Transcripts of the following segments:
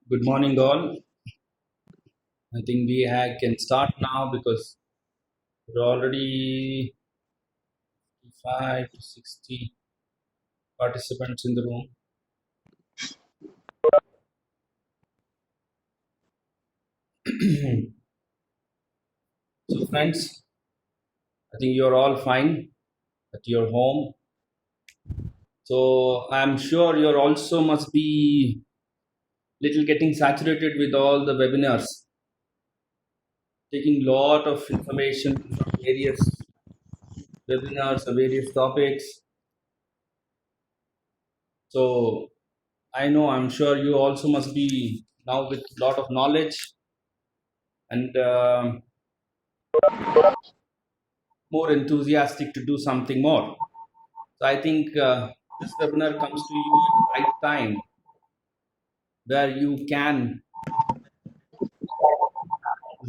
Good morning, all. I think can start now because there are already 5 to 60 participants in the room. So, friends, I think you're all fine at your home. So, I'm sure you're also must be little getting saturated with all the webinars, taking lot of information from various webinars on various topics. So, I'm sure you also must be now with lot of knowledge and more enthusiastic to do something more. So I think this webinar comes to you at the right time where you can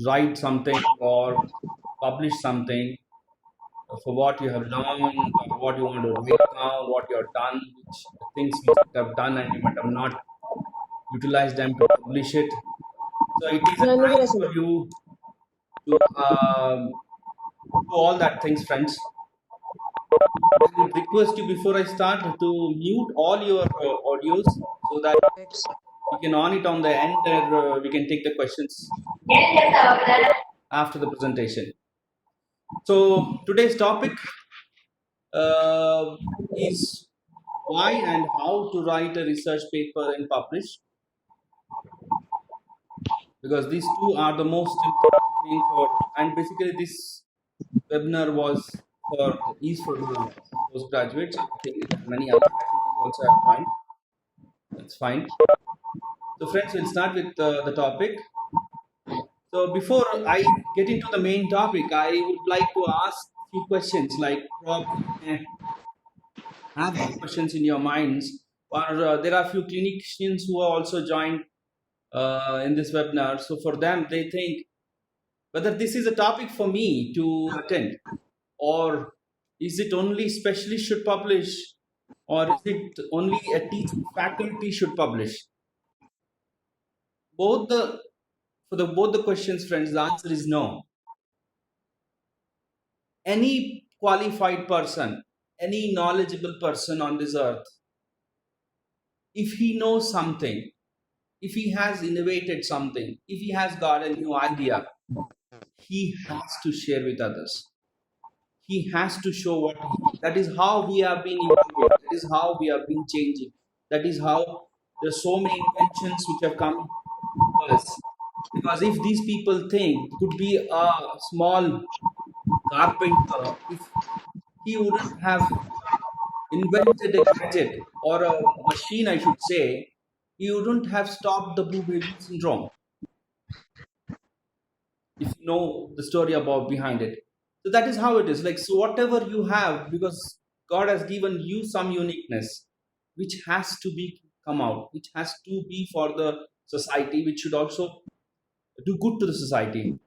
write something or publish something for what you have learned or what you want to write down, what you have done, which things you might have done and you might have not utilized them to publish it. So it is a time for you to do all that things, friends. I would request you before I start to mute all your audios so that we can on it on the end and we can take the questions after the presentation. So today's topic uh, is why and how to write a research paper and publish, because these two are the most important thing for, and basically this webinar was for is for the postgraduates. I think many other faculties also have joined. That's fine. So friends, we'll start with the topic. So before I get into the main topic, I would like to ask few questions. Like probably have few questions in your minds. Or there are few clinicians who are also joined in this webinar. So for them, they think whether this is a topic for me to attend, or is it only specialists should publish, or is it only a teaching faculty should publish? Both the both the questions, friends, the answer is no. Any qualified person, any knowledgeable person on this earth, if he knows something, if he has innovated something, if he has got a new idea, he has to share with others. He has to show that is how we have been evolving, that is how we have been changing, that is how there's so many inventions which have come to us. Because if these people think it could be a small carpenter, if he wouldn't have invented a gadget or a machine, I should say, he wouldn't have stopped the blue baby syndrome. If you know the story about behind it, so that is how it is. Like, so whatever you have, because God has given you some uniqueness, which has to be come out, which has to be for the society, which should also do good to the society.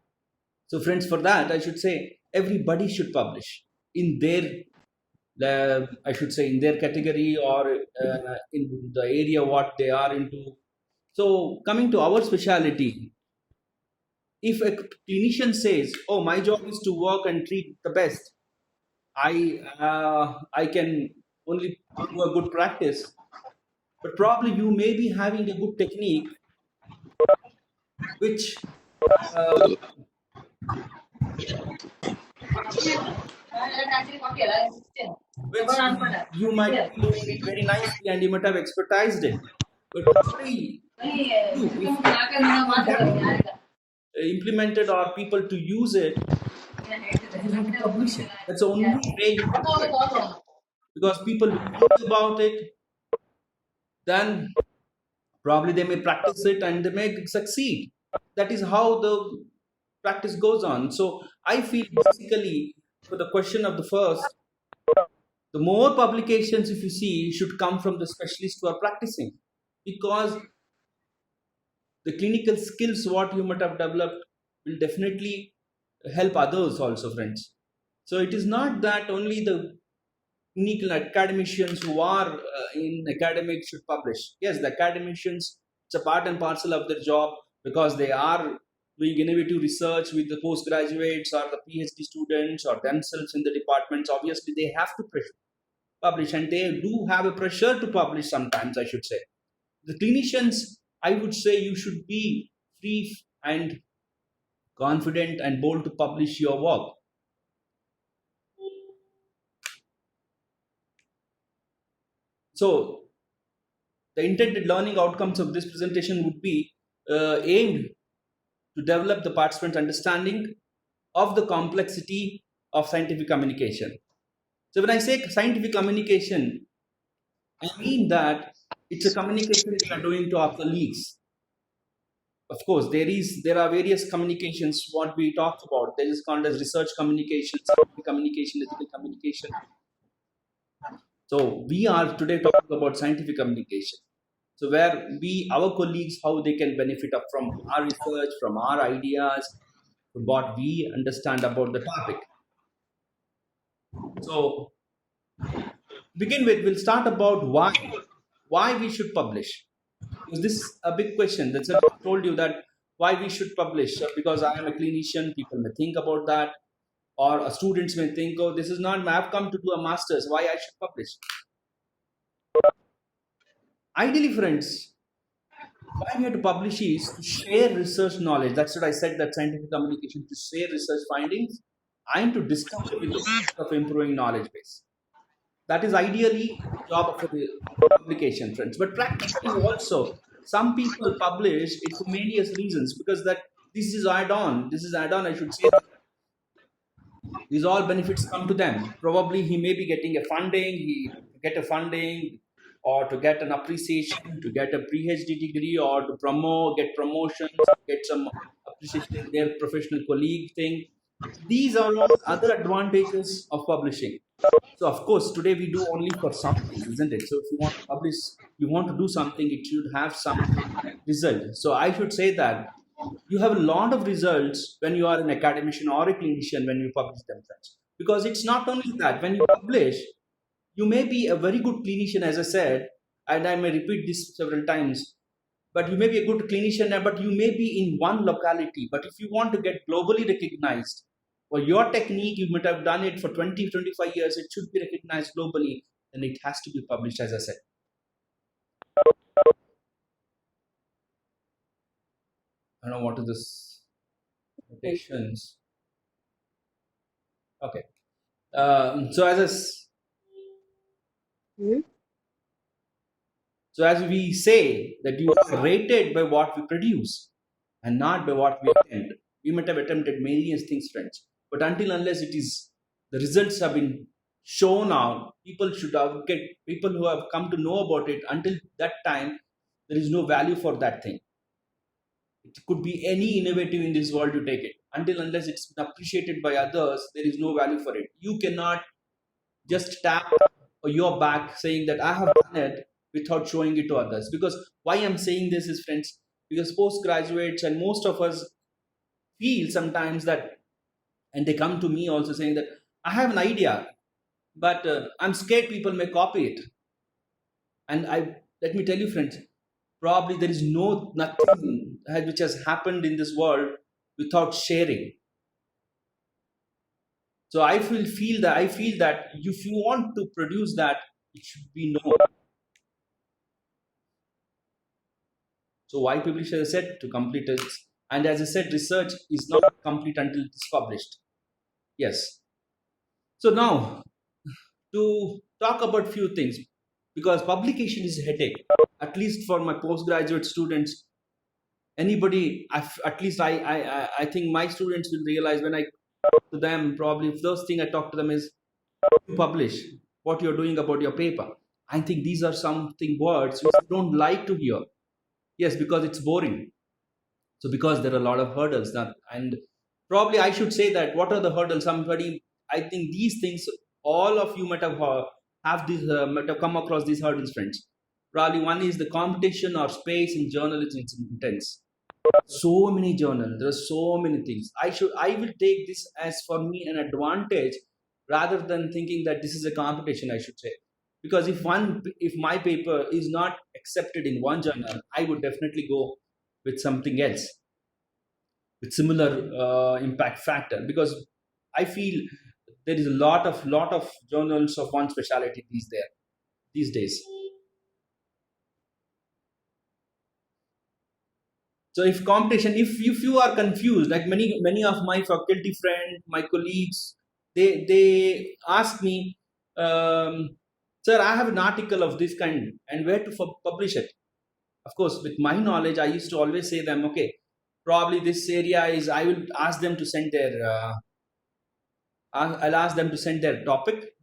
So, friends, for that, I should say everybody should publish in their, I should say, in their category or in the area what they are into. So, coming to our specialty, if a clinician says, "Oh, my job is to work and treat the best," I can only do a good practice, but probably you may be having a good technique, which uh, which you might be doing it very nicely and you might have expertised it. But probably you, if you have implemented or people to use it, you have to publish it. That's the only way you can do it. Because people will know about it, then probably they may practice it and they may succeed. That is how the practice goes on. So I feel basically for the question of the first, the more publications if you see should come from the specialists who are practicing, because the clinical skills what you might have developed will definitely help others also, friends. So it is not that only the clinical academicians who are in academics should publish. Yes, the academicians, it's a part and parcel of their job because they are doing innovative research with the postgraduates or the PhD students or themselves in the departments. Obviously, they have to publish, and they do have a pressure to publish sometimes, I should say. The clinicians, I would say you should be free and confident and bold to publish your work. So, the intended learning outcomes of this presentation would be aimed to develop the participants' understanding of the complexity of scientific communication. So, when I say scientific communication, I mean that it's a communication we are doing to our colleagues. Of course, there are various communications what we talked about. There is called as research communication, scientific communication, ethical communication. So we are today talking about scientific communication. So where our colleagues, how they can benefit up from our research, from our ideas, from what we understand about the topic. So begin with, we'll start about why we should publish. Because this is a big question. That's what I told you that why we should publish. Because I am a clinician, people may think about that, or students may think, oh, this is not. I've come to do a master's. Why I should publish? Ideally, friends, why we have to publish is to share research knowledge. That's what I said. That scientific communication to share research findings and to discover with the purpose of improving knowledge base. That is ideally the job of a publication, friends. But practically also, some people publish it for various reasons because that this is add-on. This is add-on. I should say these all benefits come to them. Probably he may be getting a funding. He get a funding or to get an appreciation, to get a PhD degree, or to get promotions, get some appreciation in their professional colleague thing. These are all other advantages of publishing. So of course, today we do only for something, isn't it? So if you want to publish, you want to do something, it should have some result. So I should say that you have a lot of results when you are an academician or a clinician when you publish them, friends. Because it's not only that when you publish, you may be a very good clinician, as I said, and I may repeat this several times. But you may be a good clinician, but you may be in one locality. But if you want to get globally recognized, or your technique, you might have done it for 20, 25 years, it should be recognized globally, then it has to be published, as I said. I don't know what is this notations. Okay. So as Hmm? so as we say that you are rated by what we produce and not by what we attempt. We might have attempted various things, friends, but until unless it is the results have been shown out, people who have come to know about it. Until that time, there is no value for that thing. It could be any innovative in this world you take it. Until unless it's been appreciated by others, there is no value for it. You cannot just tap your back saying that I have done it without showing it to others. Because why I'm saying this is, friends, because postgraduates and most of us feel sometimes that, and they come to me also saying that I have an idea, but I'm scared people may copy it. And I let me tell you, friends, probably there is nothing which has happened in this world without sharing. So I feel that if you want to produce that, it should be known. So why publish, as I said, to complete it. And as I said, research is not complete until it's published. Yes. So now to talk about few things, because publication is a headache, at least for my postgraduate students. Anybody, at least I think my students will realize when I talk to them, probably first thing I talk to them is to publish what you're doing about your paper. I think these are something words which I don't like to hear. Yes, because it's boring. So because there are a lot of hurdles that, and probably I should say that what are the hurdles? Somebody, I think these things, all of you might have these might have come across these hurdles, friends. Probably one is the competition or space in journalism is intense. So many journals. There are so many things. I will take this as for me an advantage rather than thinking that this is a competition. I should say, because if my paper is not accepted in one journal, I would definitely go with something else with similar impact factor, because I feel there is a lot of journals of one specialty these days. So if competition, if you are confused, like many of my faculty friends, my colleagues, they ask me, sir, I have an article of this kind, and where to publish it? Of course, with my knowledge, I used to always say them, okay, probably this area is. I will ask them to send their. I'll ask them to send their topic,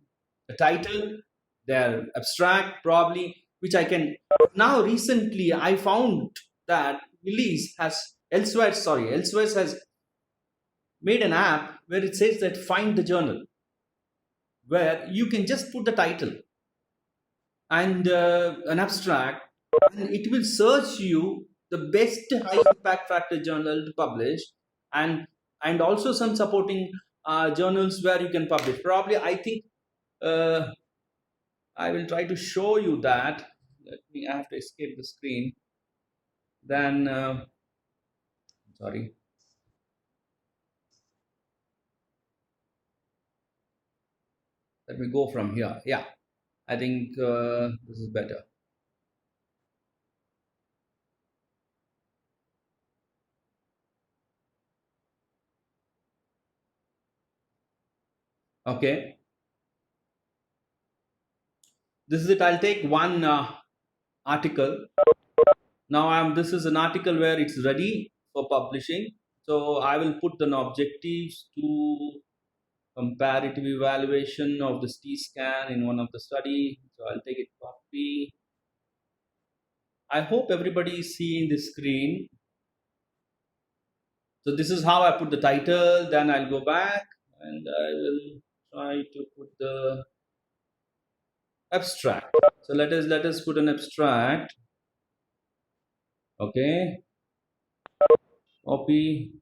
the title, their abstract, probably, which I can. Now, recently, I found that Willis has Elsewhere has made an app where it says that find the journal, where you can just put the title and an abstract, and it will search you the best high impact factor journal to publish, and also some supporting journals where you can publish. Probably, I think uh, I will try to show you that. I have to escape the screen. Then, sorry. Let me go from here. Yeah, I think this is better. Okay, this is it. I'll take one article. Now this is an article where it's ready for publishing. So I will put an objectives to comparative evaluation of the T-scan in one of the study. So I'll take it copy. I hope everybody is seeing the screen. So this is how I put the title. Then I'll go back and I will try to put the abstract. So let us put an abstract. Okay, copy.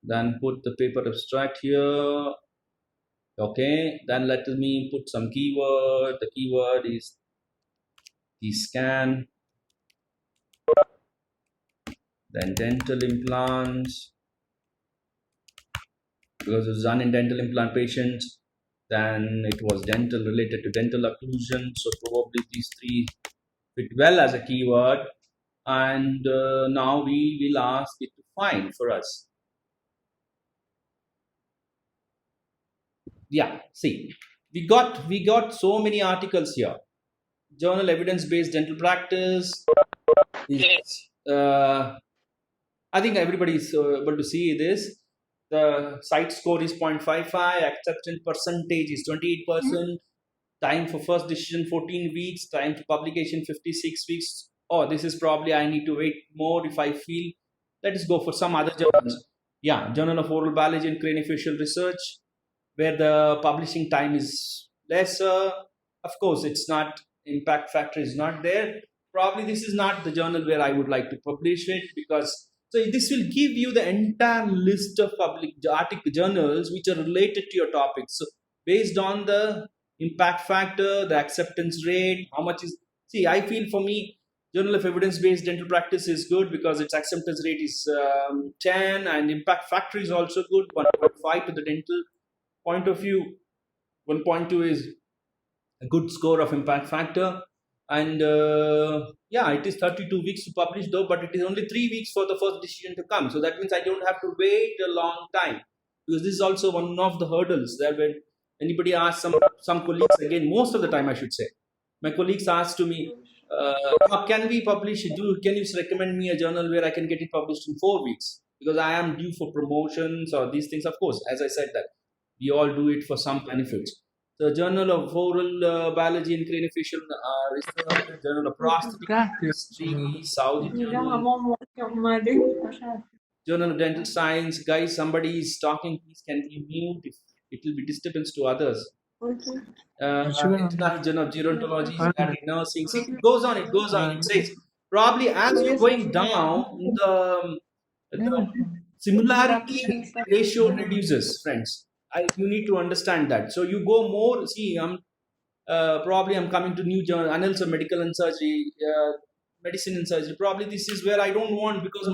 Then put the paper abstract here. Okay, then let me put some keyword. The keyword is T-scan. Then dental implants, because it was done in dental implant patients. Then it was dental related to dental occlusion. So probably these three fit well as a keyword. And now we will ask it to find for us. Yeah, see, we got so many articles here. Journal evidence based dental practice. Uh, I think everybody is able to see this. The site score is 0.55, acceptance percentage is 28%, time for first decision 14 weeks, time to publication 56 weeks. Oh, this is probably I need to wait more if I feel. Let us go for some other journals. Yeah, Journal of Oral Biology and Craniofacial Research, where the publishing time is lesser. Of course, it's not, impact factor is not there. Probably this is not the journal where I would like to publish it, because so this will give you the entire list of public article journals which are related to your topic. So based on the impact factor, the acceptance rate, how much is, see, I feel for me, Journal of Evidence Based Dental Practice is good because its acceptance rate is 10, and impact factor is also good, 1.5 to the dental point of view. 1.2 is a good score of impact factor. And yeah, it is 32 weeks to publish though, but it is only 3 weeks for the first decision to come. So that means I don't have to wait a long time, because this is also one of the hurdles there. When anybody asks, some colleagues, again, most of the time I should say, my colleagues ask to me, how can we publish it? Can you recommend me a journal where I can get it published in 4 weeks? Because I am due for promotions or these things. Of course, as I said, that we all do it for some benefits. The Journal of Oral Biology and Craniofacial Research, Journal of Prosthetic History, Saudi Journal, Journal of Dental Science. Guys, somebody is talking. Please, can you mute? If it will be disturbance to others. International Journal of Gerontology, Nursing. See, it goes on. It says Probably as you're going down, the similarity ratio reduces, friends. You need to understand that. So you go more. See, probably I'm coming to new journal, annals of medical and surgery, medicine and surgery. Probably this is where I don't want, because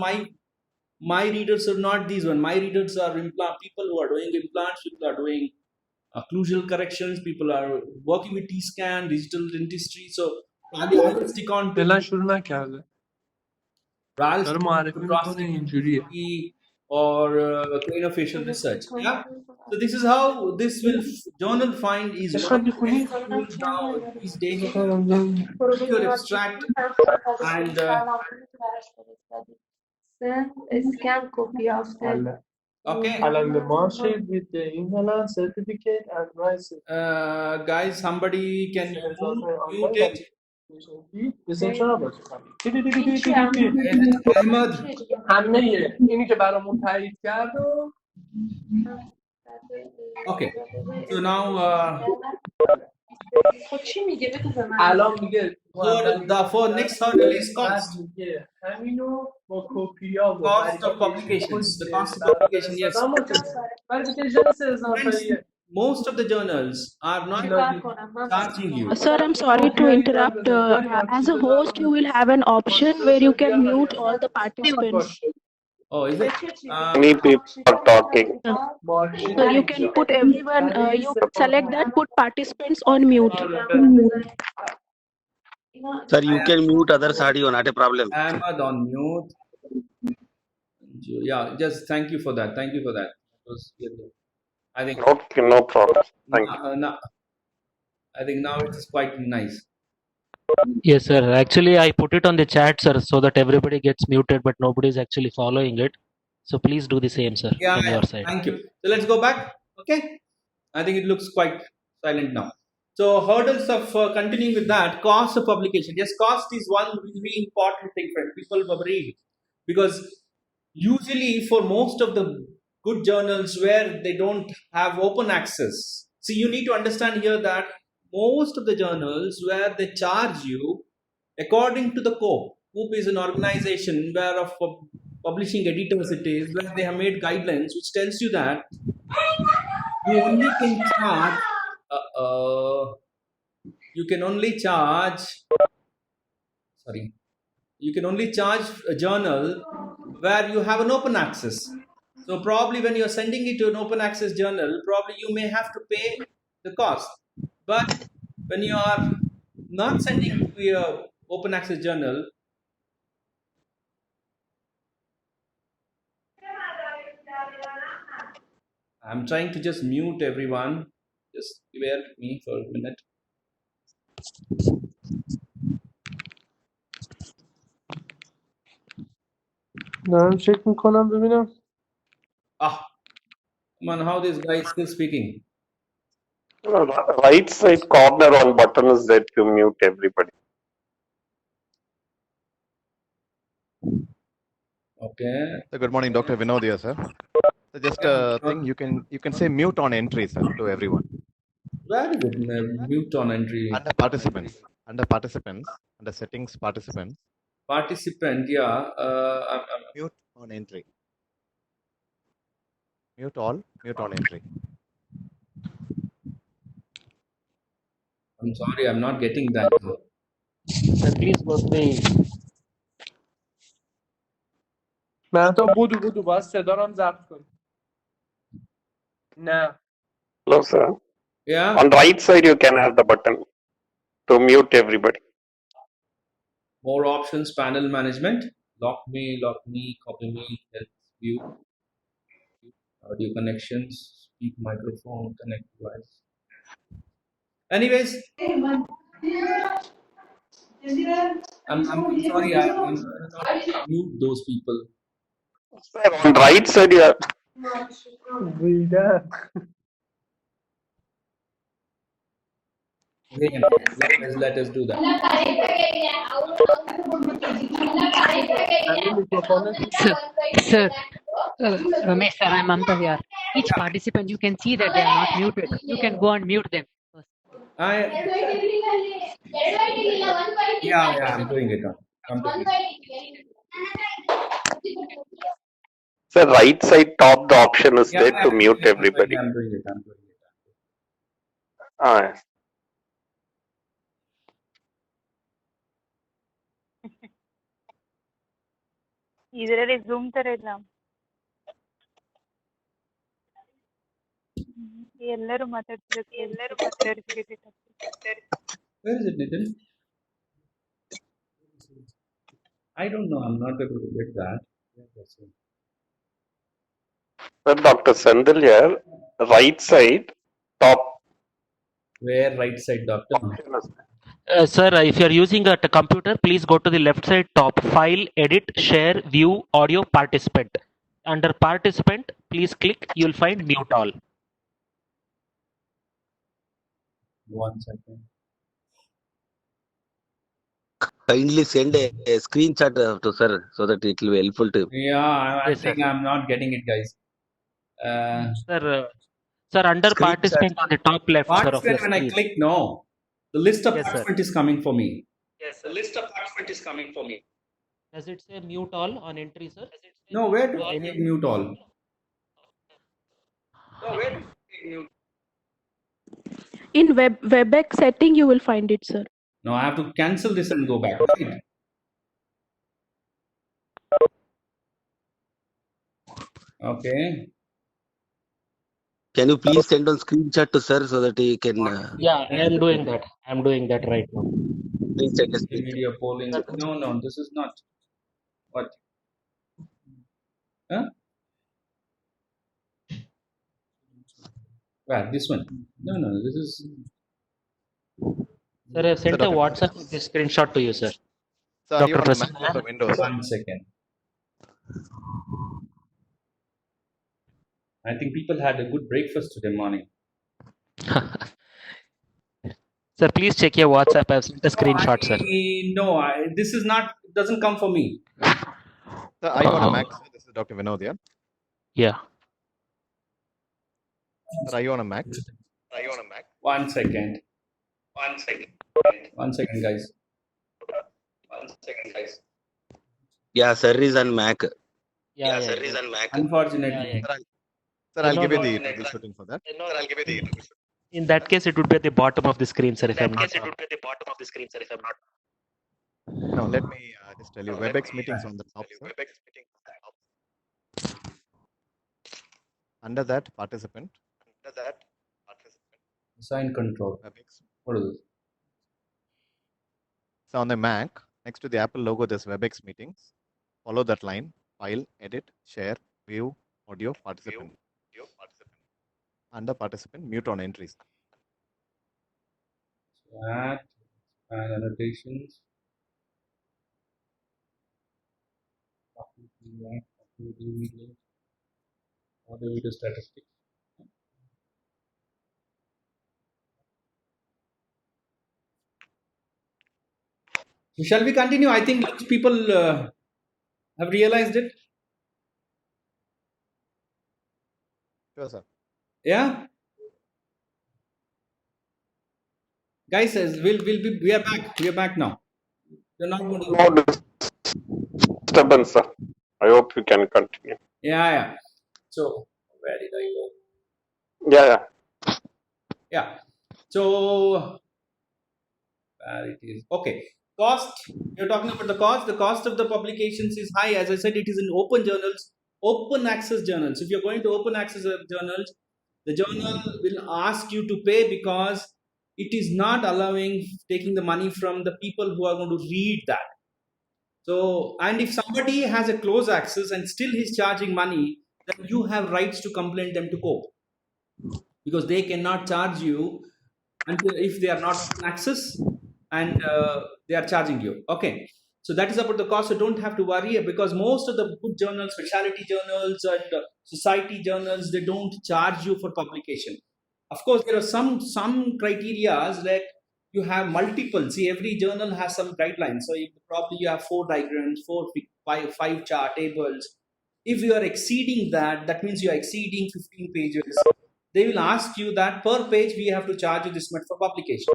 my readers are not these one. My readers are people who are doing implants, people are doing occlusal corrections, people are working with T-scan, digital dentistry. So probably I will stick on to دلن شروع نکرده I'll داره stick on معرفی to میکنه prostate اینجوریه or craniofacial research. Yeah. So this is how this will journal find is عشقم one میخونی؟ tool now these days. بخرم زن Take your abstract and Scan copy of the okay, Alan the Marshall with the Inhalant certificate and rice. guys, somebody can mute it. بزن چرا بازی کنی؟ Is it Ahmed? همه اینی که برامون تایید کرد و Okay. So now خب چی میگه بگو به من الان میگه for next hurdle is cost. میگه همینو با کپیا و Cost of publications. The cost of publication, yes. Friends, most of the journals are not charging you. Sir, I'm sorry to interrupt. As a host, you will have an option where you can mute all the participants. Oh, is it? Many people are talking. So you can put everyone, you can select that, put participants on mute. Sir, you can mute others audio, not a problem. Ahmed on mute. Yeah, just thank you for that. Thank you for that. I think Okay, no problem. Thank you. I think now it is quite nice. Yes, sir. Actually, I put it on the chat, sir, so that everybody gets muted, but nobody is actually following it. So please do the same, sir, Yeah, from your side. thank you. So let's go back. Okay. I think it looks quite silent now. So hurdles of continuing with that, cost of publication. Yes, cost is one really important thing for people who read, because usually for most of the good journals where they don't have open access, see, you need to understand here that most of the journals where they charge you according to the COPE. COPE is an organization where of publishing editors it is, where they have made guidelines which tells you that you only can charge you can only charge a journal where you have an open access. So probably when you're sending it to an open access journal, probably you may have to pay the cost. But when you are not sending it to your open access journal, I'm trying to just mute everyone. Just bear with me for a minute. دارم چک میکنم ببینم Come on, how this guy is still speaking? Right side corner one button is there to mute everybody. Okay. So good morning, Dr. Vinod here, sir. So just a thing, you can say mute on entry, sir, to everyone. Where is it? Mute on entry. Under participants, under settings, participants. Participant, yeah. Mute on entry. Mute all, mute on entry. I'm sorry, I'm not getting that. Sir, please work the من تا بودو باید صدارم ضبط کنم نه Hello, sir. Yeah. On right side, you can have the button to mute everybody. More options, panel management. Lock me, copy me, help view. Audio connections, speak microphone, connect device. Anyways, I'm sorry, I'm not mute those people. Sir, on right side, you have ریده Again, let us do that. Sir, Ramesh sir, I'm Mamta here. Each participant, you can see that they are not muted. You can go and mute them. Yeah, I'm doing it now. Come to me. Sir, right side top, the option is there to mute everybody. I'm doing it. Ah, ಇದರಲ್ಲಿ zoom ತರ ಇಲ್ಲ. ಎಲ್ಲರೂ ಮಾತಾಡ್ತಿರೋದು. Where is it, Nitin? I don't know. I'm not able to get that. Sir, Dr. Sandil here, right side top. Where right side, doctor? Sir, if you are using a computer, please go to the left side top, file, edit, share, view, audio, participant. Under participant, please click, you'll find mute all. 1 second. Kindly send a screenshot to sir so that it will be helpful to. Yeah, I Yes, think I'm not getting it, guys. Sir, under Screenshot. participant on the top left, sir, of your When I screen. click no, the list of Yes, sir. participant is coming for me. Yes, The list of participant is coming for me. Does it say mute all on entry, sir? No, where do I mute all? No, where do I mute? In WebEx setting, you will find it, sir. No, I have to cancel this and go back. Right? Okay. Can you please send on screenshot to sir so that he can Yeah, I am doing that. I'm doing that right now. please send a screenshot. Video polling. No, this is not. What? Huh? Where? This one? No, this is. Sir, I have sent a WhatsApp with this screenshot to you, sir. So are you Dr. on a Prasanna? Mac or Windows? Sir? 1 second. I think people had a good breakfast today morning. Sir, please check your WhatsApp. I have sent a screenshot, sir. No, this is not. It doesn't come for me. Sir, are you on a Mac? Sir? This is Dr. Vinod here. Yeah. Sir, are you on a Mac? 1 second. 1 second. 1 second, guys. 1 second, guys. Yeah, sir is on Mac. Yeah. Sir is on Mac. Unfortunately. Yeah. Sir, I'll give you the troubleshooting for that. In that case, it would be at the bottom of the screen, sir, if I'm not wrong. No, let me just tell you. WebEx meetings on the top, sir. Under that, participant. Sign control. WebEx. What is this? So on the Mac, next to the Apple logo, there's WebEx meetings. Follow that line. File, edit, share, view, audio, participant. Under participant, mute on entries. Chat and annotations. Audio video statistics. So shall we continue? I think most people have realized it. Sure, sir. Yeah, guys, we are back. We are back now. You're not going to. No disturbance, sir. I hope you can continue. Yeah. So where did I go? Yeah. Yeah. So it is okay. Cost. You're talking about the cost. The cost of the publications is high. As I said, it is in open journals, open access journals. If you're going to open access journals, the journal will ask you to pay because it is not allowing taking the money from the people who are going to read that. So, and if somebody has a close access and still he's charging money, then you have rights to complain them to court, because they cannot charge you until if they are not on access and they are charging you. Okay, so that is about the cost. So don't have to worry, because most of the good journals, specialty journals and society journals, they don't charge you for publication. Of course, there are some criterias, like you have multiple. See, every journal has some guidelines. So probably you have 4 diagrams, 5 chart tables. If you are exceeding that, that means you are exceeding 15 pages. They will ask you that per page we have to charge you this much for publication.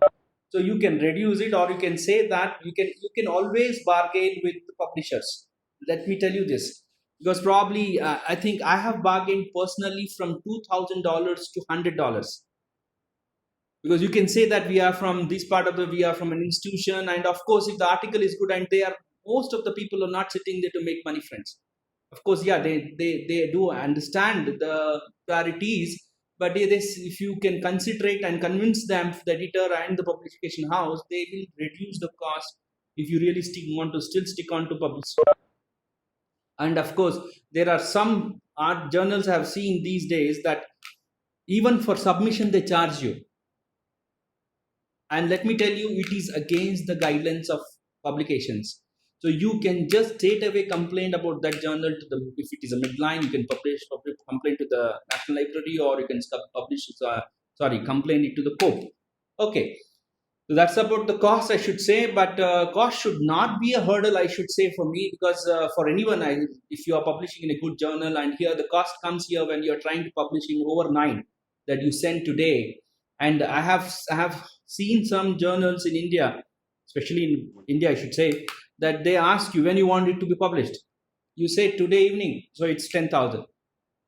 So you can reduce it, or you can say that you can always bargain with the publishers. Let me tell you this, because probably I think I have bargained personally from $2,000 to $100, because you can say that we are from this part of we are from an institution, and of course if the article is good, and most of the people are not sitting there to make money, friends. Of course, yeah, they do understand the priorities, but if you can considerate and convince them, the editor and the publication house, they will reduce the cost if you really want to still stick on to publish. And of course, there are some art journals I have seen these days that even for submission they charge you. And let me tell you, it is against the guidelines of publications. So you can just straight away complain about that journal to the, if it is a midline, you can complain to the National Library, or you can complain it to the COPE. Okay, so that's about the cost, I should say, but cost should not be a hurdle, I should say, for me, because for anyone, if you are publishing in a good journal, and here the cost comes here when you are trying to publish in overnight that you send today. And I have seen some journals in India, especially in India, I should say, that they ask you when you want it to be published. You say today evening, so it's 10,000.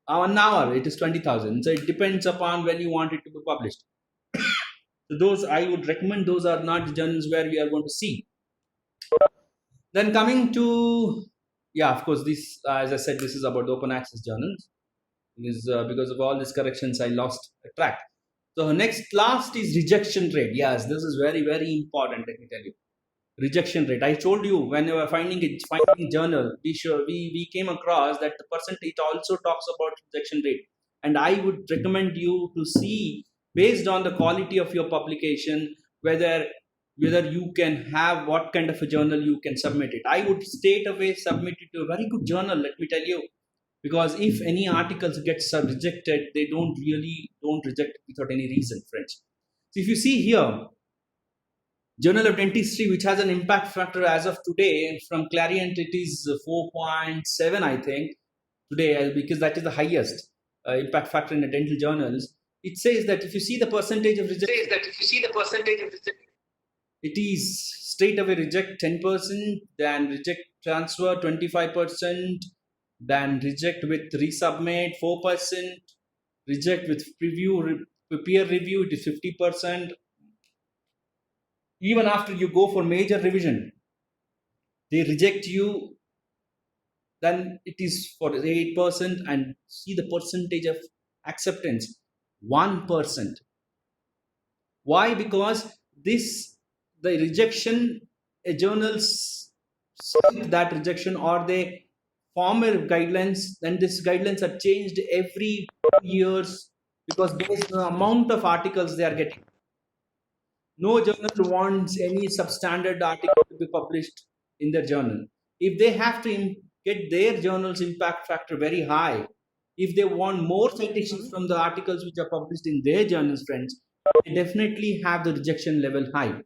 1 hour, it is 20,000. So it depends upon when you want it to be published. So those, I would recommend, those are not the journals where we are going to see. Then coming to, yeah, of course, this, as I said, this is about the open access journals. Because of all these corrections, I lost track. So last is rejection rate. Yes, this is very, very important, let me tell you. Rejection rate. I told you when we were finding journal, we came across that the percentage also talks about rejection rate. And I would recommend you to see, based on the quality of your publication, whether you can have what kind of a journal you can submit it. I would straight away submit it to a very good journal, let me tell you. Because if any articles get rejected, they don't reject without any reason, friends. So if you see here, Journal of Dentistry, which has an impact factor as of today, from Clariant, it is 4.7, I think, today, because that is the highest impact factor in the dental journals. It says that if you see the percentage of rejection, it is straight away reject 10%, then reject transfer 25%, then reject with resubmit 4%, reject with peer review, it is 50%. Even after you go for major revision, they reject you, then it is for 8%, and see the percentage of acceptance, 1%. Why? Because the rejection, a journals cite that rejection, or they form a guidelines, then these guidelines are changed every 2 years, because based on the amount of articles they are getting. No journal wants any substandard article to be published in their journal. If they have to get their journal's impact factor very high, if they want more citations from the articles which are published in their journals, friends, they definitely have the rejection level high.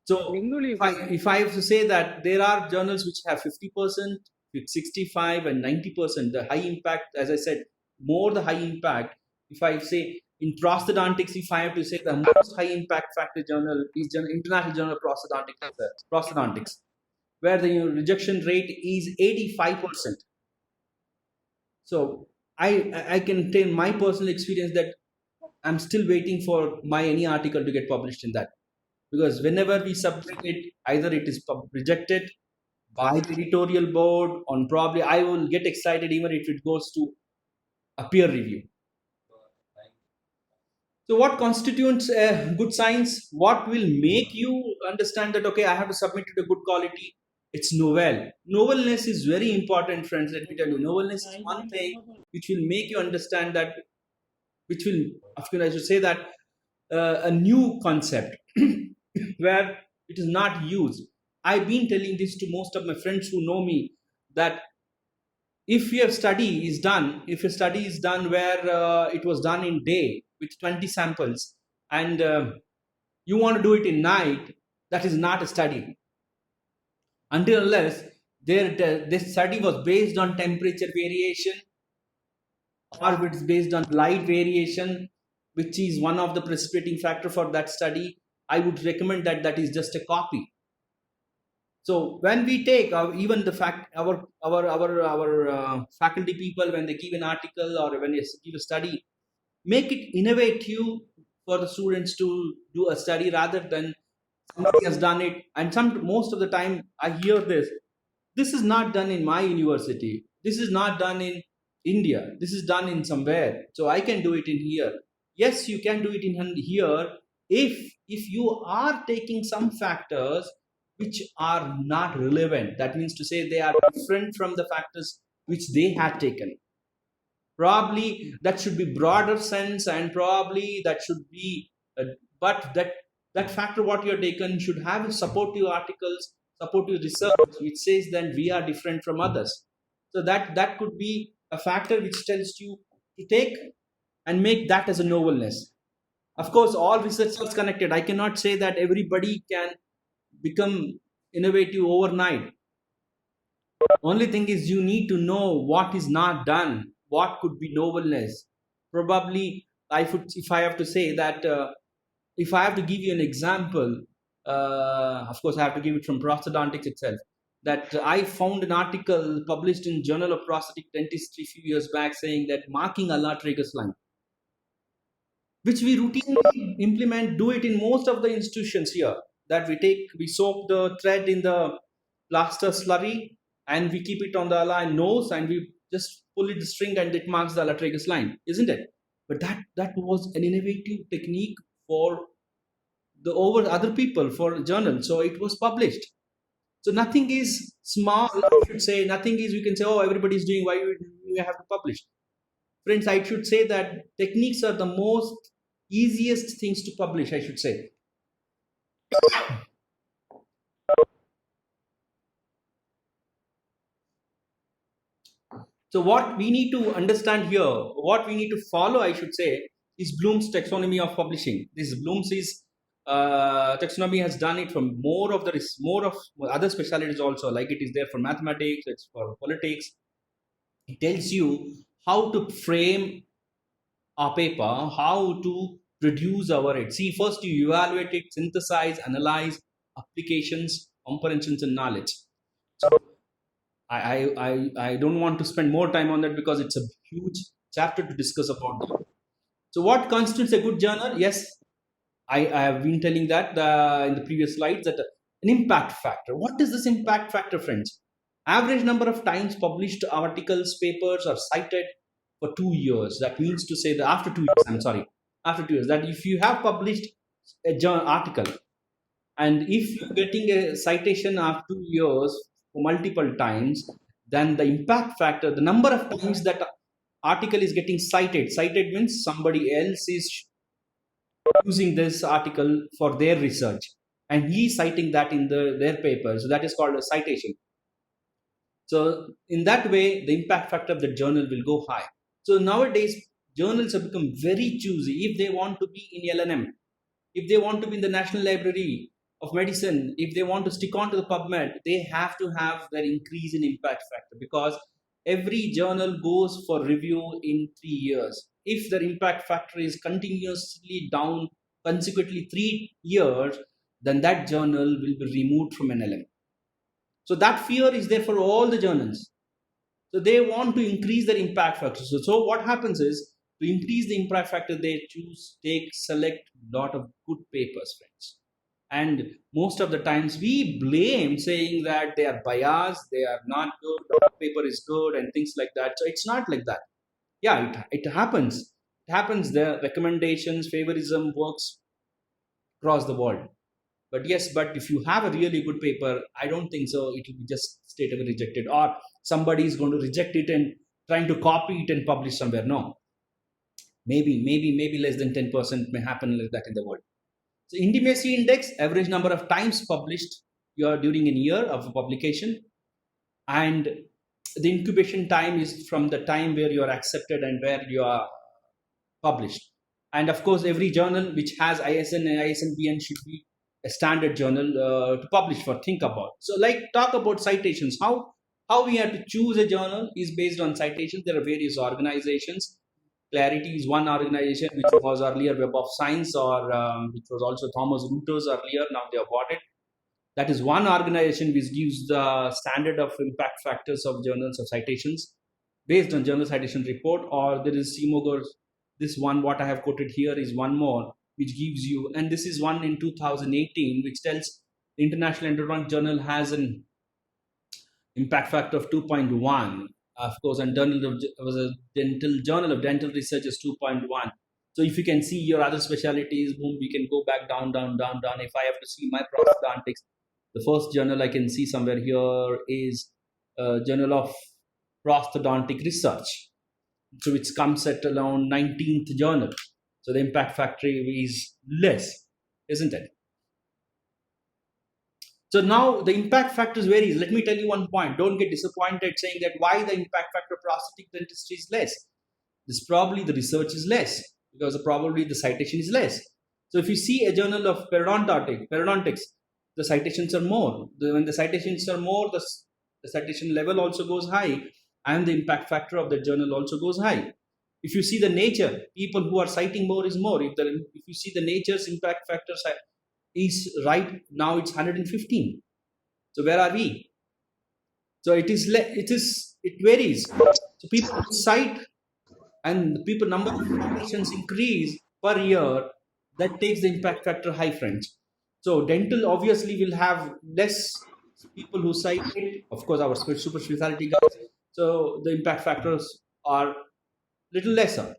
So if I have to say that there are journals which have 50%, with 65 and 90%, the high impact, as I said, more the high impact. If I say in prosthodontics, if I have to say the most high impact factor journal is International Journal of Prosthodontics, where the rejection rate is 85%. So I can tell my personal experience that I'm still waiting for any article to get published in that, because whenever we submit it, either it is rejected by the editorial board, on probably I will get excited even if it goes to a peer review. So what constitutes a good science? What will make you understand that, okay, I have to submit it to good quality? It's novel. Novelness is very important, friends. Let me tell you, novelness is one thing which will make you understand that, which will, of course, I should say that a new concept where it is not used. I've been telling this to most of my friends who know me, that if your study is done, where it was done in day with 20 samples, and you want to do it in night, that is not a study. Until unless this study was based on temperature variation, or it's based on light variation, which is one of the precipitating factor for that study, I would recommend that that is just a copy. So when we take even the fact our faculty people, when they give an article or when they give a study, make it innovative for the students to do a study rather than somebody has done it. And most of the time I hear this is not done in my university, this is not done in India, this is done in somewhere, so I can do it in here. Yes, you can do it in here if you are taking some factors which are not relevant. That means to say they are different from the factors which they had taken. Probably that should be broader sense, and probably that should be but that factor what you're taken should have supportive articles, supportive research which says that we are different from others. So that could be a factor which tells you to take and make that as a novelness. Of course, all research is connected. I cannot say that everybody can become innovative overnight. Only thing is you need to know what is not done, what could be novelness. Probably if I have to say that if I have to give you an example, of course I have to give it from prosthodontics itself, that I found an article published in Journal of Prosthetic Dentistry a few years back saying that marking a la tragus line, which we routinely implement, do it in most of the institutions here, that we soak the thread in the plaster slurry and we keep it on the align nose and we just pull it the string and it marks the ala tragus line, isn't it? But that was an innovative technique for over other people, for journal, so it was published. So nothing is small, I should say. Nothing is, we can say, oh, everybody is doing, why we have to publish? Friends, I should say that techniques are the most easiest things to publish, I should say. So what we need to understand here, what we need to follow, I should say, is Bloom's taxonomy of publishing. This Bloom's taxonomy has done it for more of other specialties also, like it is there for mathematics, it's for politics. It tells you how to frame a paper, how to produce our see, first you evaluate it, synthesize, analyze, applications, comprehensions, and knowledge. So I don't want to spend more time on that because it's a huge chapter to discuss about that. So what constitutes a good journal? Yes, I have been telling that in the previous slides, that an impact factor. What is this impact factor, friends? Average number of times published articles, papers are cited for 2 years. That means to say that after 2 years, that if you have published a journal article and if you're getting a citation after 2 years for multiple times, then the impact factor, the number of times that article is getting cited means somebody else is using this article for their research and he citing that in their paper. So that is called a citation. So in that way, the impact factor of the journal will go high. So nowadays, journals have become very choosy. If they want to be in LNM, if they want to be in the National Library of Medicine, if they want to stick on to the PubMed, they have to have their increase in impact factor, because every journal goes for review in 3 years. If their impact factor is continuously down consequently 3 years, then that journal will be removed from NLM. So that fear is there for all the journals. So they want to increase their impact factor. So what happens is, to increase the impact factor, they select a lot of good papers, friends. And most of the times we blame, saying that they are biased, they are not good, the paper is good and things like that. So it's not like that. Yeah, it happens. It happens. The recommendations, favorism works across the world. But yes, but if you have a really good paper, I don't think so it will be just straight away rejected, or somebody is going to reject it and trying to copy it and publish somewhere. No. Maybe less than 10% may happen like that in the world. So intimacy index, average number of times published during a year of a publication, and the incubation time is from the time where you are accepted and where you are published. And of course, every journal which has ISN and ISNBN should be a standard journal to publish for. Think about. So talk about citations. How we have to choose a journal is based on citations. There are various organizations Clarity is one organization which was earlier Web of Science, or which was also Thomas Reuters earlier. Now they have bought it. That is one organization which gives the standard of impact factors of journals of citations based on journal citation report. Or there is CMOGOR. This one, what I have quoted here, is one more which gives you, and this is one in 2018, which tells the International Endodontic Journal has an impact factor of 2.1. Of course, and was a Journal of Dental Research is 2.1. So if you can see your other specialties, boom, we can go back down. If I have to see my prosthodontics, the first journal I can see somewhere here is Journal of Prosthodontic Research, so which comes at around 19th journal. So the impact factor is less, isn't it? So now the impact factors varies. Let me tell you one point. Don't get disappointed saying that why the impact factor of prosthetic dentistry is less. This probably the research is less because probably the citation is less. So if you see a journal of periodontics, the citations are more. When the citations are more, the citation level also goes high, and the impact factor of the journal also goes high. If you see the Nature, people who are citing more is more. If you see the Nature's impact factor is right now, it's 115. So where are we? So it varies. So people cite, and the people number of citations increase per year. That takes the impact factor high, friends. So dental obviously will have less people who cite it. Of course, our super specialty guys. So the impact factors are little lesser.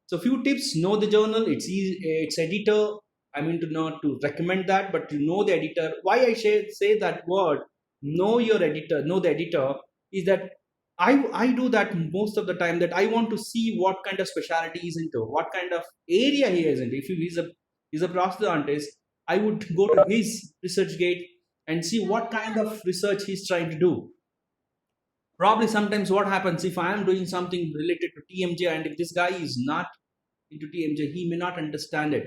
So few tips: know the journal, its editor. I mean, not to recommend that, but to know the editor. Why I say that word, know your editor, know the editor, is that I do that most of the time, that I want to see what kind of specialty he's into, what kind of area he is into. If he's a prosthodontist, I would go to his research gate and see what kind of research he's trying to do. Probably sometimes what happens, if I am doing something related to TMJ, and if this guy is not into TMJ, he may not understand it.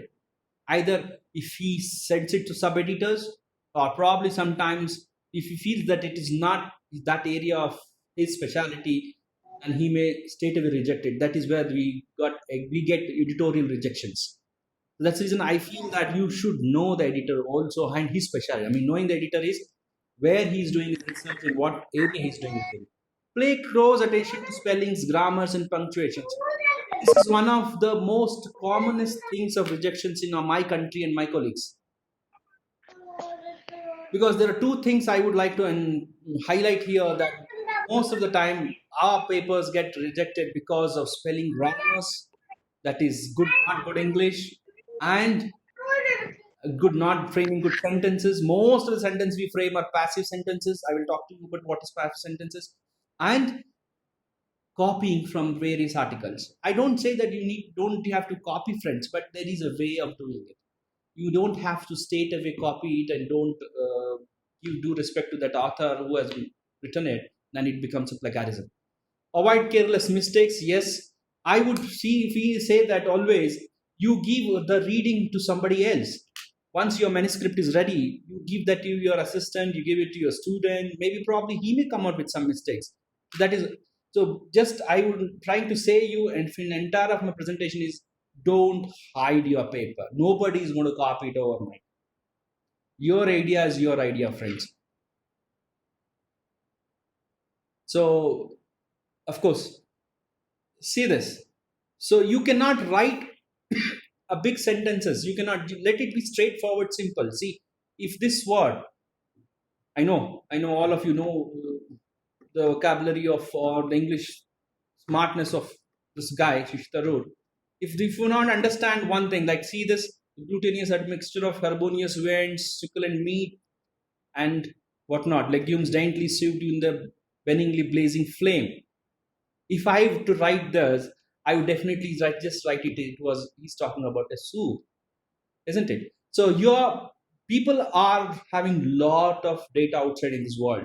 Either if he sends it to sub-editors, or probably sometimes if he feels that it is not that area of his specialty, and he may straight away reject it. That is where we get editorial rejections. That's the reason I feel that you should know the editor also and his specialty. I mean, knowing the editor is where he's doing his research and what area he's doing it in. Pay close attention to spellings, grammars, and punctuations. This is one of the most commonest things of rejections in my country and my colleagues. Because there are two things I would like to highlight here, that most of the time our papers get rejected because of spelling grammars, that is not good English, and not framing good sentences. Most of the sentences we frame are passive sentences. I will talk to you about what is passive sentences. And copying from various articles. I don't say that don't have to copy, friends, but there is a way of doing it. You don't have to straight away copy it, and don't give due respect to that author who has written it, then it becomes a plagiarism. Avoid careless mistakes. Yes, I would say that always you give the reading to somebody else. Once your manuscript is ready, you give that to your assistant, you give it to your student. Maybe probably he may come up with some mistakes. That is so. Just I would try to say you, and the entire of my presentation is, don't hide your paper. Nobody is going to copy it overnight. Your idea is your idea, friends. So, of course, see this. So you cannot write a big sentences. You cannot let it be straightforward, simple. See, if this word, I know all of you know the vocabulary of, or the English smartness of this guy, Shish Tharoor. If you not understand one thing, like see this glutinous admixture of carbonaceous vents, succulent meat, and whatnot, legumes daintily served in the benignly blazing flame. If I have to write this, I would definitely just write it. He's talking about a soup, isn't it? So your people are having lot of data outside in this world.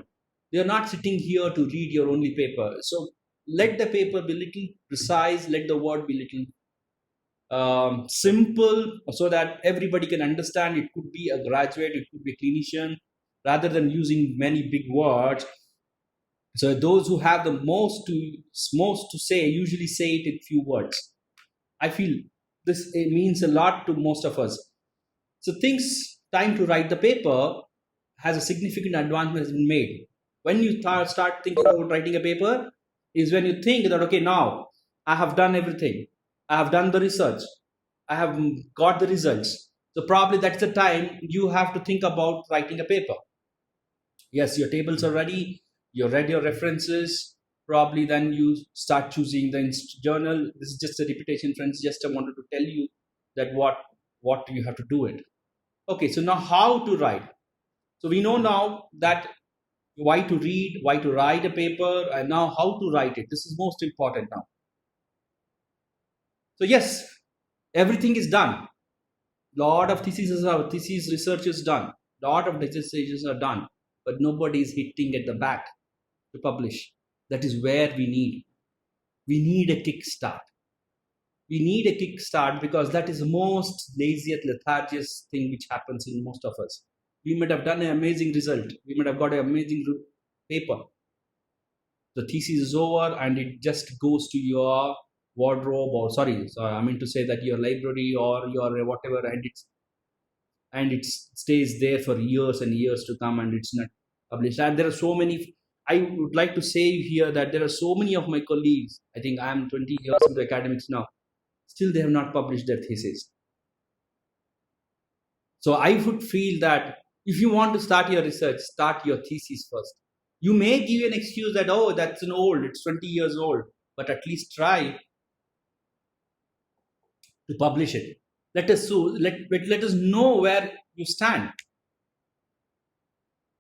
They are not sitting here to read your only paper. So let the paper be little precise. Let the word be little simple, so that everybody can understand. It could be a graduate, it could be a clinician, rather than using many big words. So those who have the most to say usually say it in few words. I feel this means a lot to most of us. So time to write the paper has a significant advancement has been made. When you start thinking about writing a paper is when you think that, okay, now I have done everything. I have done the research. I have got the results. So probably that's the time you have to think about writing a paper. Yes, your tables are ready. You read your references. Probably then you start choosing the journal. This is just a repetition, friends. Just I wanted to tell you that what you have to do it. Okay, so now how to write. So we know now that why to read, why to write a paper, and now how to write it. This is most important now. So yes, everything is done. Lot of thesis research is done. Lot of dissertations are done, but nobody is hitting at the back to publish. That is where we need a kickstart. We need a kickstart because that is the most laziest, lethargiest thing which happens in most of us. We might have done an amazing result. We might have got an amazing paper. The thesis is over and it just goes to your wardrobe, or sorry, I mean to say that your library or your whatever, and it stays there for years and years to come, and it's not published. And there are so many. I would like to say here that there are so many of my colleagues. I think I am 20 years into academics now. Still, they have not published their thesis. So I would feel that if you want to start your research, start your thesis first. You may give an excuse that, oh, that's it's 20 years old, but at least try to publish it. Let us know where you stand.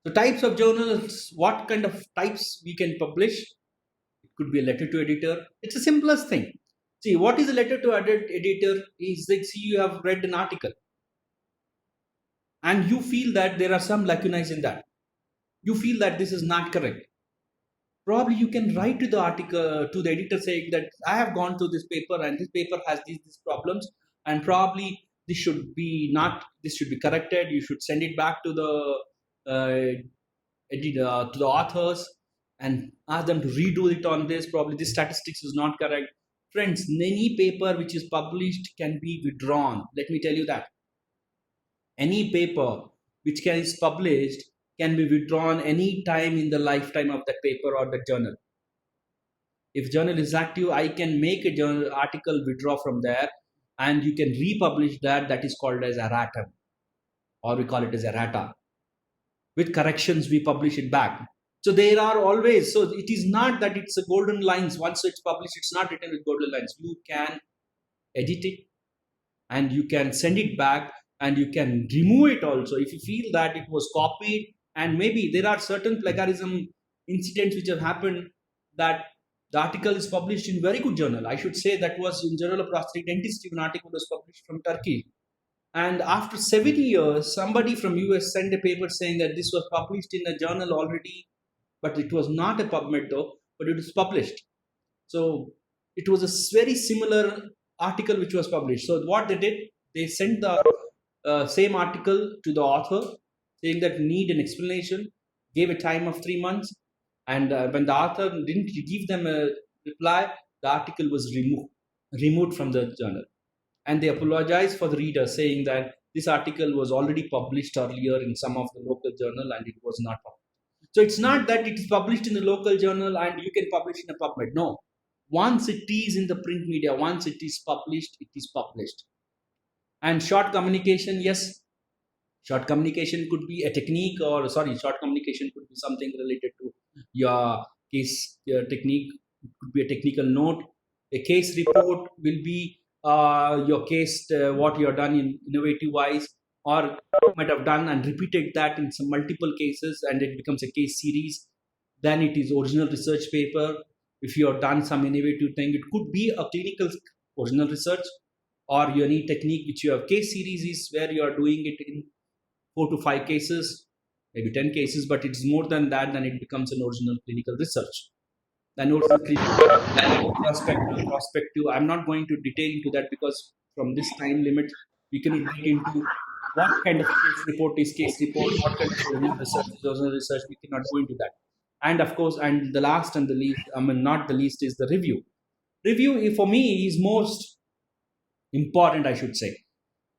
So types of journals, what kind of types we can publish? It could be a letter to editor. It's the simplest thing. See, what is a letter to editor? Is like, see, you have read an article and you feel that there are some lacunae in that. You feel that this is not correct. Probably you can write to the article, to the editor saying that I have gone through this paper and this paper has these problems, and probably this should be corrected. You should send it back to the editor, to the authors, and ask them to redo it on this. Probably this statistics is not correct. Friends, any paper which is published can be withdrawn. Let me tell you that. Any paper which is published can be withdrawn any time in the lifetime of that paper or the journal. If journal is active, I can make a journal article withdraw from there, and you can republish that. That is called as erratum, or we call it as errata. With corrections, we publish it back. So there are always, so it is not that it's a golden lines. Once it's published, it's not written with golden lines. You can edit it and you can send it back, and you can remove it also if you feel that it was copied. And maybe there are certain plagiarism incidents which have happened, that the article is published in very good journal. I should say that was in Journal of Prosthetic Dentistry. An article was published from Turkey. And after 7 years, somebody from US sent a paper saying that this was published in a journal already, but it was not a PubMed though, but it was published. So it was a very similar article which was published. So what they did, they sent the same article to the author, saying that need an explanation, gave a time of 3 months, and when the author didn't give them a reply, the article was removed from the journal. And they apologized for the reader, saying that this article was already published earlier in some of the local journal and it was not published. So it's not that it is published in the local journal and you can publish in a PubMed. No. Once it is in the print media, once it is published, it is published. And short communication, yes. Short communication could be a technique, short communication could be something related to your case technique. It could be a technical note. A case report will be your case, what you have done in innovative wise, or you might have done and repeated that in some multiple cases and it becomes a case series. Then it is original research paper. If you have done some innovative thing, it could be a clinical original research, or your any technique which you have case series is where you are doing it in 4 to 5 cases, maybe 10 cases, but it's more than that, then it becomes an original clinical research. Then original clinical prospective. I'm not going to detail into that because from this time limit, we cannot get into what kind of case report is case report, what kind of original research, we cannot go into that. And of course, and the last and the least, not the least, is the review. Review for me is most important, I should say.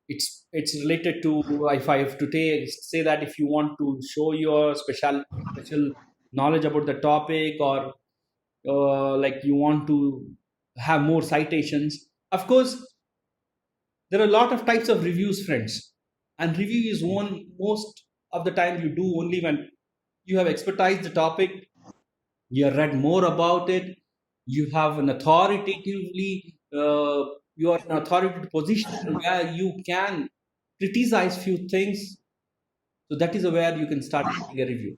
It's related to, if I have to say that if you want to show your special knowledge about the topic, or like you want to have more citations. Of course, there are a lot of types of reviews, friends, and review is one most of the time you do only when you have expertise the topic, you have read more about it, you have an authoritatively you are in an authoritative position where you can criticize few things. So that is where you can start writing a review.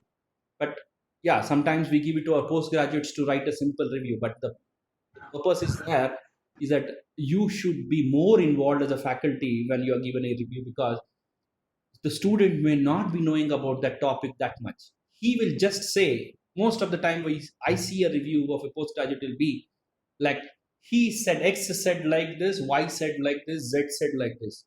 But yeah, sometimes we give it to our postgraduates to write a simple review, but the purpose is there is that you should be more involved as a faculty when you are given a review, because the student may not be knowing about that topic that much. He will just say, most of the time I see a review of a postgraduate will be like, he said X said like this, Y said like this, Z said like this.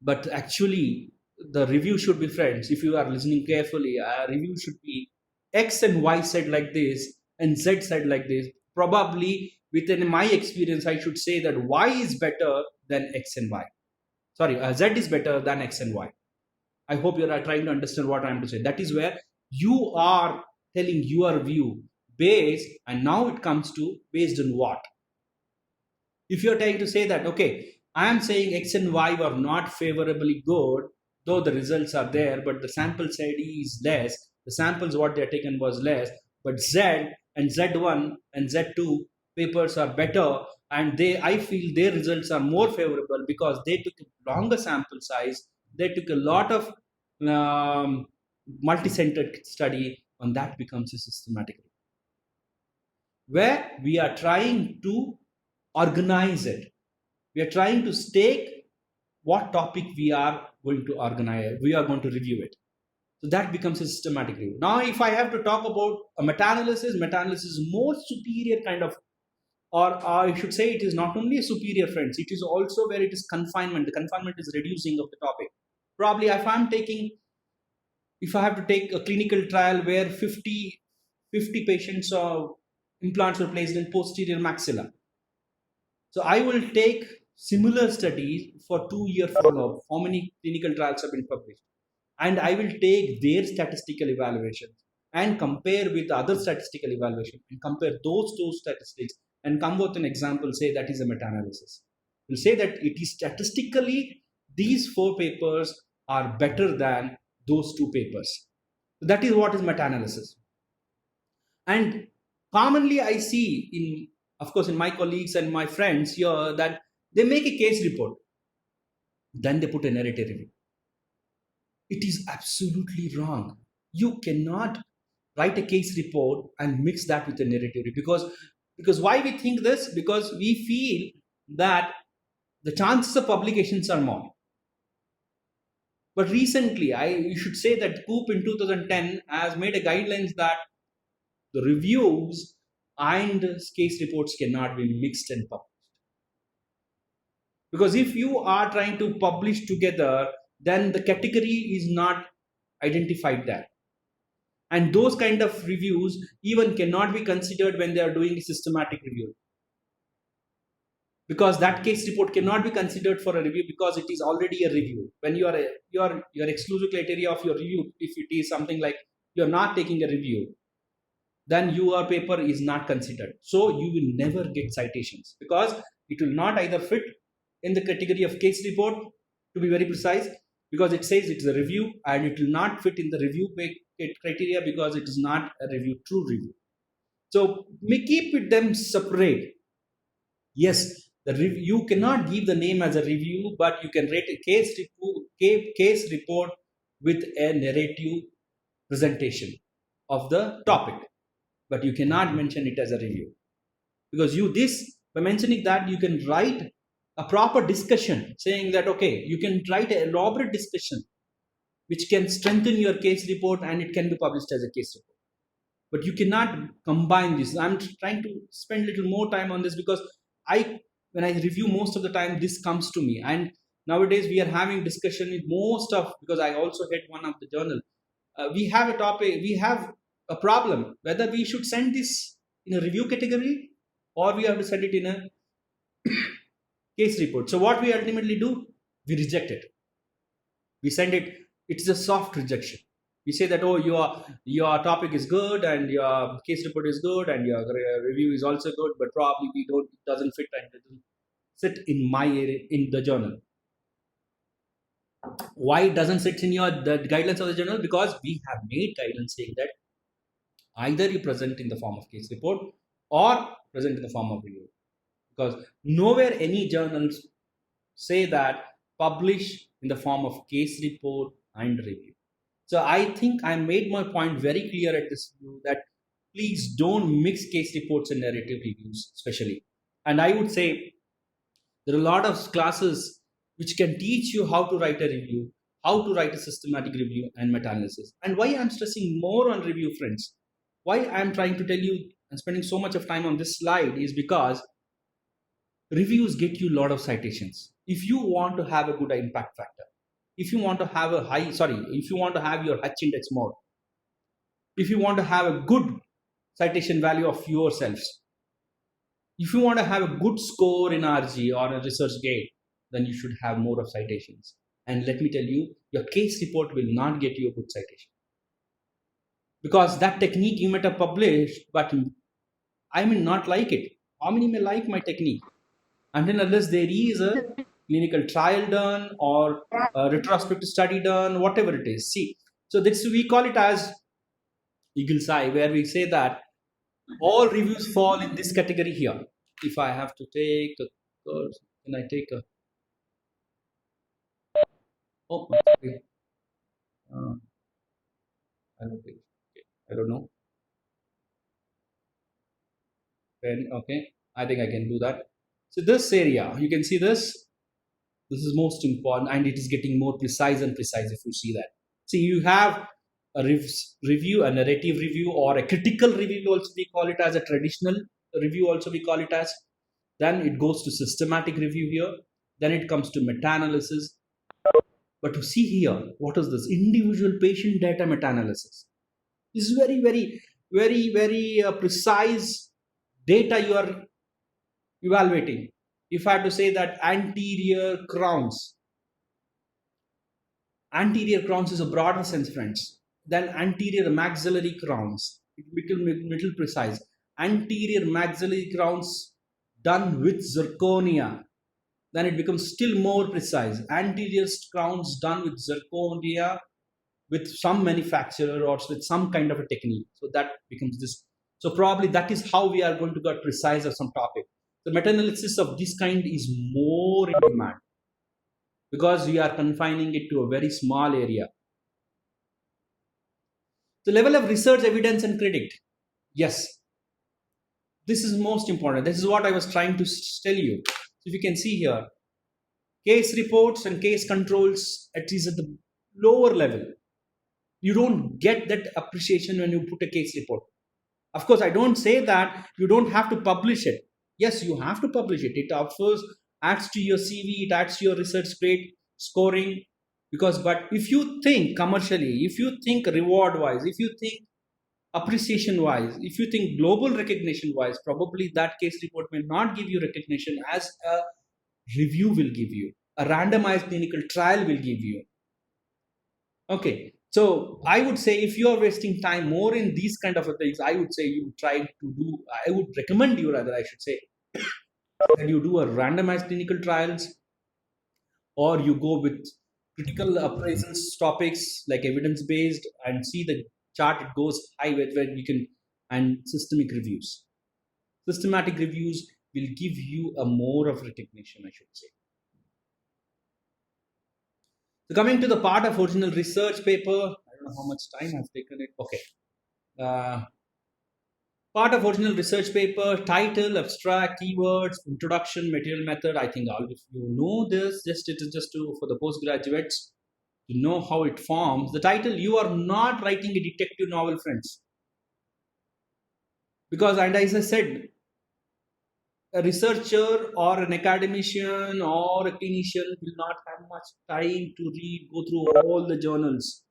But actually, the review should be, friends, if you are listening carefully, a review should be X and Y said like this and Z said like this. Probably within my experience, I should say that Y is better than X and Y. Sorry, Z is better than X and Y. I hope you are trying to understand what I am to say. That is where you are telling your view based, and now it comes to based on what. If you are trying to say that, okay, I am saying X and Y were not favorably good, though the results are there, but the sample size is less. The samples what they are taken was less, but Z and Z1 and Z2 papers are better, and I feel their results are more favorable because they took a longer sample size. They took a lot of multi-centered study, and that becomes a systematic review, where we are trying to organize it. We are trying to stake what topic we are going to organize, we are going to review it. So that becomes a systematic review. Now, if I have to talk about a meta-analysis is more superior kind of, or I should say it is not only a superior, friends, it is also where it is confinement. The confinement is reducing of the topic. Probably if I have to take a clinical trial where 50 patients or implants were placed in posterior maxilla. So I will take similar studies for 2-year follow-up, how many clinical trials have been published, and I will take their statistical evaluations and compare with other statistical evaluation and compare those two statistics and come with an example, say that is a meta-analysis. We'll say that it is statistically these 4 papers are better than those 2 papers. So that is what is meta-analysis. And commonly I see of course, in my colleagues and my friends here, that they make a case report, then they put a narrative review. It is absolutely wrong. You cannot write a case report and mix that with a narrative review, because why we think this? Because we feel that the chances of publications are more. But recently, you should say that COOP in 2010 has made a guidelines that the reviews and case reports cannot be mixed and published. Because if you are trying to publish together, then the category is not identified there. And those kind of reviews even cannot be considered when they are doing a systematic review. Because that case report cannot be considered for a review because it is already a review. When your exclusive criteria of your review, if it is something like you're not taking a review, then your paper is not considered. So you will never get citations because it will not either fit in the category of case report, to be very precise, because it says it's a review, and it will not fit in the review criteria because it is not a true review. So we keep them separate. Yes, you cannot give the name as a review, but you can rate a case report with a narrative presentation of the topic. But you cannot mention it as a review, because by mentioning that, you can write a proper discussion saying that, okay, you can write an elaborate discussion which can strengthen your case report and it can be published as a case report. But you cannot combine this. I'm trying to spend a little more time on this because when I review, most of the time this comes to me, and nowadays we are having discussion with because I also head one of the journal. We have a topic, we have a problem whether we should send this in a review category or we have to send it in a case report. So what we ultimately do, we reject it. We send it. It's a soft rejection. We say that, oh, your topic is good and your case report is good and your review is also good, but probably it doesn't fit and doesn't sit in my area in the journal. Why it doesn't sit in the guidelines of the journal? Because we have made guidelines saying that either you present in the form of case report or present in the form of review. Because nowhere any journals say that publish in the form of case report and review. So I think I made my point very clear at this view that please don't mix case reports and narrative reviews, especially. And I would say there are a lot of classes which can teach you how to write a review, how to write a systematic review and meta-analysis. And why I'm stressing more on review, friends, why I'm trying to tell you and spending so much of time on this slide is because reviews get you a lot of citations. If you want to have a good impact factor, if you want to have if you want to have your H index more, if you want to have a good citation value of yourselves, if you want to have a good score in RG or a ResearchGate, then you should have more of citations. And let me tell you, your case report will not get you a good citation. Because that technique you might have published, but I may not like it. How many may like my technique? Until unless there is a clinical trial done or a retrospective study done, whatever it is. See, so this we call it as Eagle's Eye, where we say that all reviews fall in this category here. If I have to take a course, can I take a... Oh, okay. I don't know. Then, okay, I think I can do that. So this area, you can see this. This is most important, and it is getting more precise and precise if you see that. See, you have a review, a narrative review, or a critical review also we call it as, a traditional review also we call it as. Then it goes to systematic review here. Then it comes to meta-analysis. But to see here, what is this? Individual patient data meta-analysis. This is very, very, very, very precise data you are evaluating. If I had to say that anterior crowns is a broader sense, friends, than anterior maxillary crowns. It becomes little precise. Anterior maxillary crowns done with zirconia, then it becomes still more precise. Anterior crowns done with zirconia with some manufacturer or with some kind of a technique. So that becomes this. So probably that is how we are going to get precise of some topic. The meta-analysis of this kind is more in demand because we are confining it to a very small area. The level of research, evidence and credit. Yes, this is most important. This is what I was trying to tell you. If you can see here, case reports and case controls, at least at the lower level, you don't get that appreciation when you put a case report. Of course, I don't say that you don't have to publish it. Yes, you have to publish it. It offers, adds to your CV, it adds to your research grade scoring. But if you think commercially, if you think reward wise, if you think appreciation wise, if you think global recognition wise, probably that case report may not give you recognition as a review will give you, a randomized clinical trial will give you. Okay, so I would say if you are wasting time more in these kind of things, I would say you try to do, I would recommend you rather, I should say, that you do a randomized clinical trials, or you go with critical appraisals topics like evidence-based and see the chart, it goes high where you can, and systemic reviews. Systematic reviews will give you a more of recognition, I should say. So coming to the part of original research paper, I don't know how much time I've taken it. Okay. Part of original research paper, title, abstract, keywords, introduction, material method. I think all of you know this. It is just for the postgraduates to know how it forms. The title, you are not writing a detective novel, friends. Because, and as I said, a researcher or an academician or a clinician will not have much time to go through all the journals,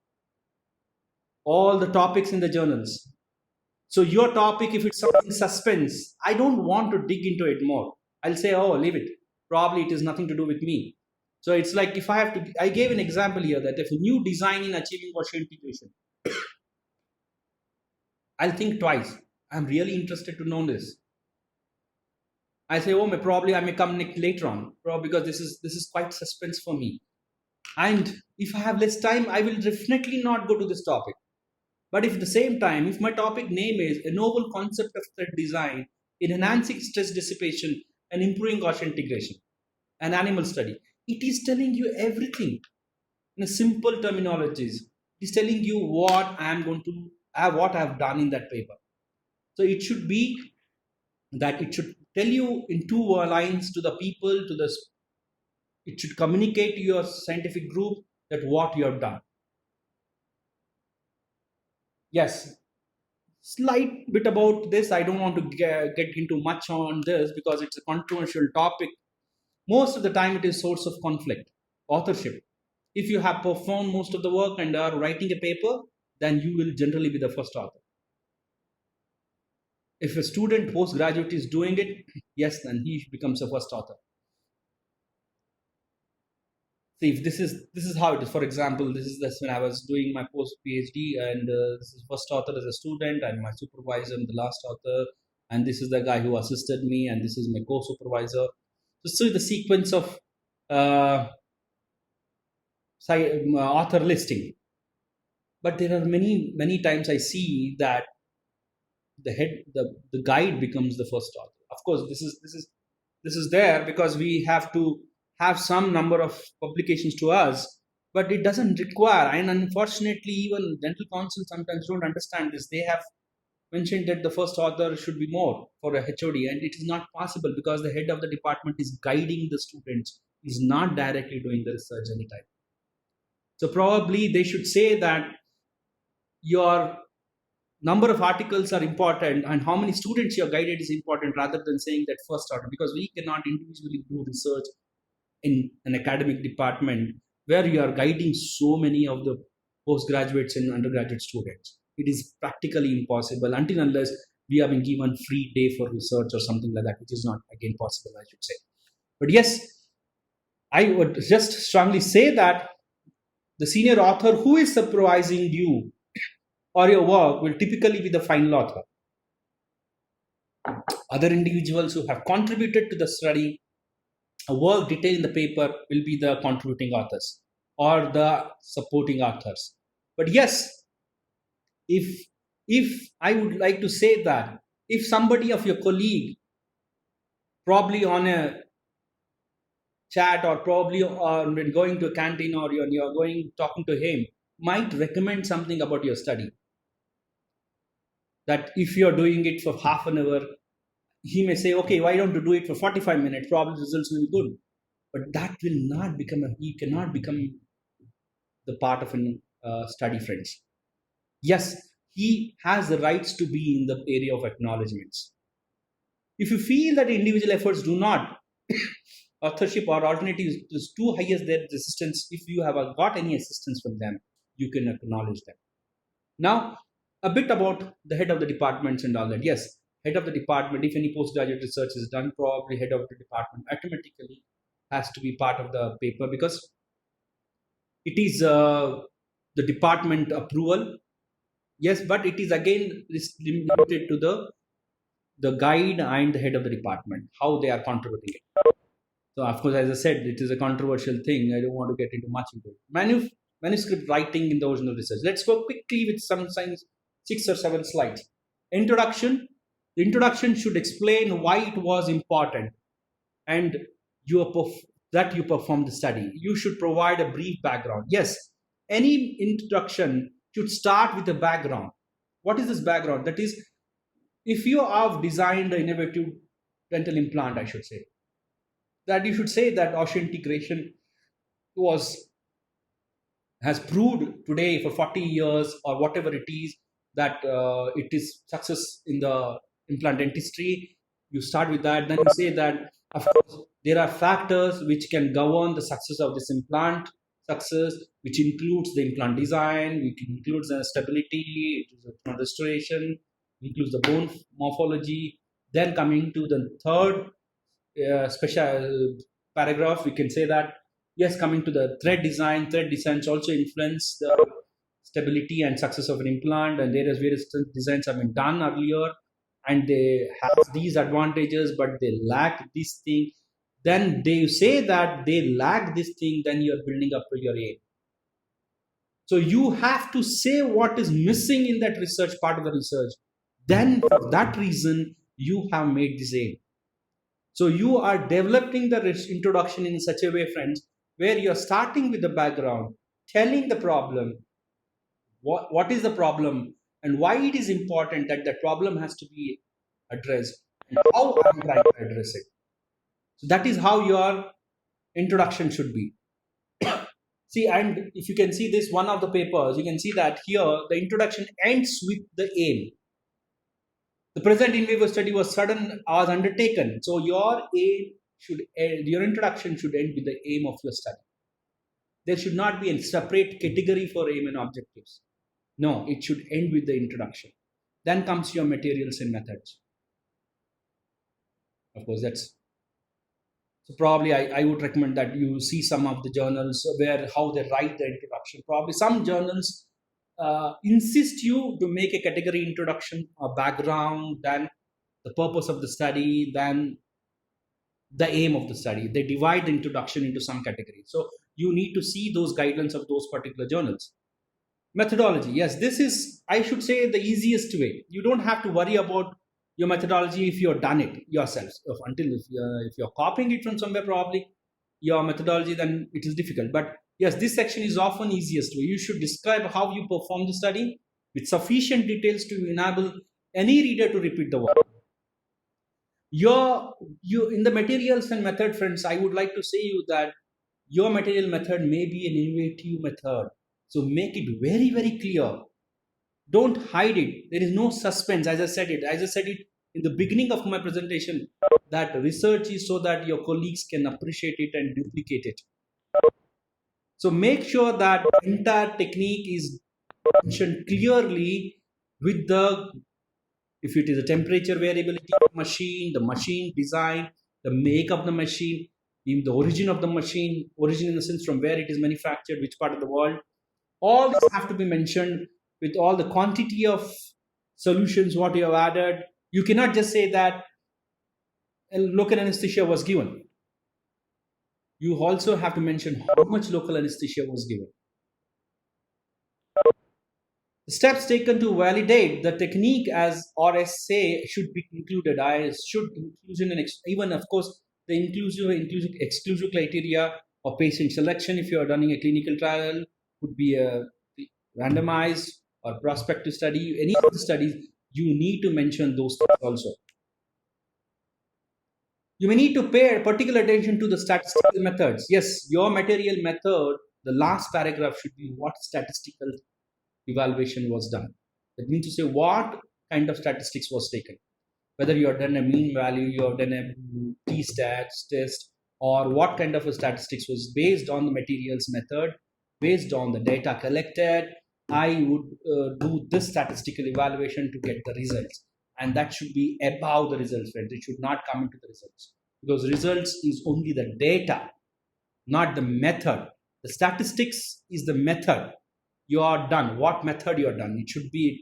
all the topics in the journals. So your topic, if it's something suspense, I don't want to dig into it more. I'll say, oh, leave it. probably it is nothing to do with me. So it's like if I have to, I gave an example here that if a new design in achieving Gaussian integration, I'll think twice. I'm really interested to know this. I say, oh, probably I may come later on, probably because this is quite suspense for me. And if I have less time, I will definitely not go to this topic. But if at the same time, if my topic name is a novel concept of thread design in enhancing stress dissipation and improving Gaussian integration, an animal study, it is telling you everything in a simple terminologies. It is telling you what I am going to what I have done in that paper. So it should be that it should tell you in two lines to the people, it should communicate to your scientific group that what you have done. Yes, slight bit about this. I don't want to get into much on this because it's a controversial topic. Most of the time it is source of conflict. Authorship. If you have performed most of the work and are writing a paper, then you will generally be the first author. If a student postgraduate is doing it, yes, then he becomes a first author. See, if this is how it is. For example, this is when I was doing my post PhD, and this is first author as a student, and my supervisor and the last author, and this is the guy who assisted me, and this is my co-supervisor. So the sequence of author listing. But there are many times I see that the guide becomes the first author. Of course, this is there because we have to have some number of publications to us, but it doesn't require. And unfortunately, even dental council sometimes don't understand this. They have mentioned that the first author should be more for a HOD, and it is not possible because the head of the department is guiding the students, is not directly doing the research anytime. So probably they should say that your number of articles are important and how many students you are guided is important, rather than saying that first author, because we cannot individually do research in an academic department where you are guiding so many of the postgraduates and undergraduate students. It is practically impossible until unless we have been given free day for research or something like that, which is not again possible, I should say. But yes, I would just strongly say that the senior author who is supervising you or your work will typically be the final author. Other individuals who have contributed to the study, a work detailed in the paper, will be the contributing authors or the supporting authors. But yes, if I would like to say that if somebody of your colleague, probably on a chat or probably when going to a canteen or you're going talking to him, might recommend something about your study, that if you're doing it for half an hour, he may say, okay, why don't you do it for 45 minutes? Probably results will be good. But that will not become, he cannot become the part of a study, friends. Yes, he has the rights to be in the area of acknowledgements. If you feel that individual efforts do not, authorship or alternatives is too high as their resistance, if you have got any assistance from them, you can acknowledge them. Now, a bit about the head of the departments and all that. Yes, head of the department, if any postgraduate research is done, probably head of the department automatically has to be part of the paper because it is the department approval. Yes, but it is again limited to the guide and the head of the department, how they are contributing it. So of course, as I said, it is a controversial thing. I don't want to get into much into it. Manuscript writing in the original research. Let's go quickly with some 6 or 7 slides. Introduction. The introduction should explain why it was important and that you perform the study. You should provide a brief background. Yes, any introduction should start with a background. What is this background? That is, if you have designed an innovative dental implant, I should say, that you should say that osseointegration has proved today for 40 years or whatever it is, that it is success in the implant dentistry. You start with that. Then you say that, of course, there are factors which can govern the success of this implant success, which includes the implant design, which includes the stability, restoration, includes the bone morphology. Then coming to the third paragraph, we can say that, yes, coming to the thread designs also influence the stability and success of an implant, and there is various designs have been done earlier, and they have these advantages, but they lack this thing. Then they say that they lack this thing, then you're building up to your aim. So you have to say what is missing in that research, part of the research. Then for that reason, you have made this aim. So you are developing the introduction in such a way, friends, where you're starting with the background, telling the problem, what is the problem and why it is important that the problem has to be addressed and how I'm trying to address it. So that is how your introduction should be. See, and if you can see this one of the papers, you can see that here the introduction ends with the aim. The present in vivo study was undertaken. So your aim should end, your introduction should end with the aim of your study. There should not be a separate category for aim and objectives. No, it should end with the introduction. Then comes your materials and methods. Of course, that's so probably I would recommend that you see some of the journals where how they write the introduction. Probably some journals insist you to make a category introduction, a background, then the purpose of the study, then the aim of the study. They divide the introduction into some category. So you need to see those guidelines of those particular journals. Methodology. Yes, this is, I should say, the easiest way. You don't have to worry about your methodology if you've done it yourself. If you're copying it from somewhere, probably your methodology, then it is difficult. But yes, this section is often easiest way. You should describe how you perform the study with sufficient details to enable any reader to repeat the work. In the materials and method, friends, I would like to say you that your material method may be an innovative method. So make it very, very clear. Don't hide it. There is no suspense. As I said it in the beginning of my presentation, that research is so that your colleagues can appreciate it and duplicate it. So make sure that the entire technique is mentioned clearly with if it is a temperature variability of the machine design, the make of the machine, even the origin of the machine, origin in the sense from where it is manufactured, which part of the world. All this have to be mentioned with all the quantity of solutions, what you have added. You cannot just say that local anesthesia was given. You also have to mention how much local anesthesia was given. The steps taken to validate the technique as RSA should be included. Inclusion and even, of course, the inclusive exclusive criteria of patient selection. If you are running a clinical trial, could be a randomized or prospective study. Any of the studies, you need to mention those things also. You may need to pay particular attention to the statistical methods. Yes, your material method, the last paragraph should be what statistical evaluation was done. That means to say what kind of statistics was taken. Whether you have done a mean value, you have done a t-stats test, or what kind of a statistics was based on the materials method, based on the data collected. I would do this statistical evaluation to get the results. And that should be above the results, friends. It should not come into the results. Because results is only the data, not the method. The statistics is the method. You are done. What method you are done? It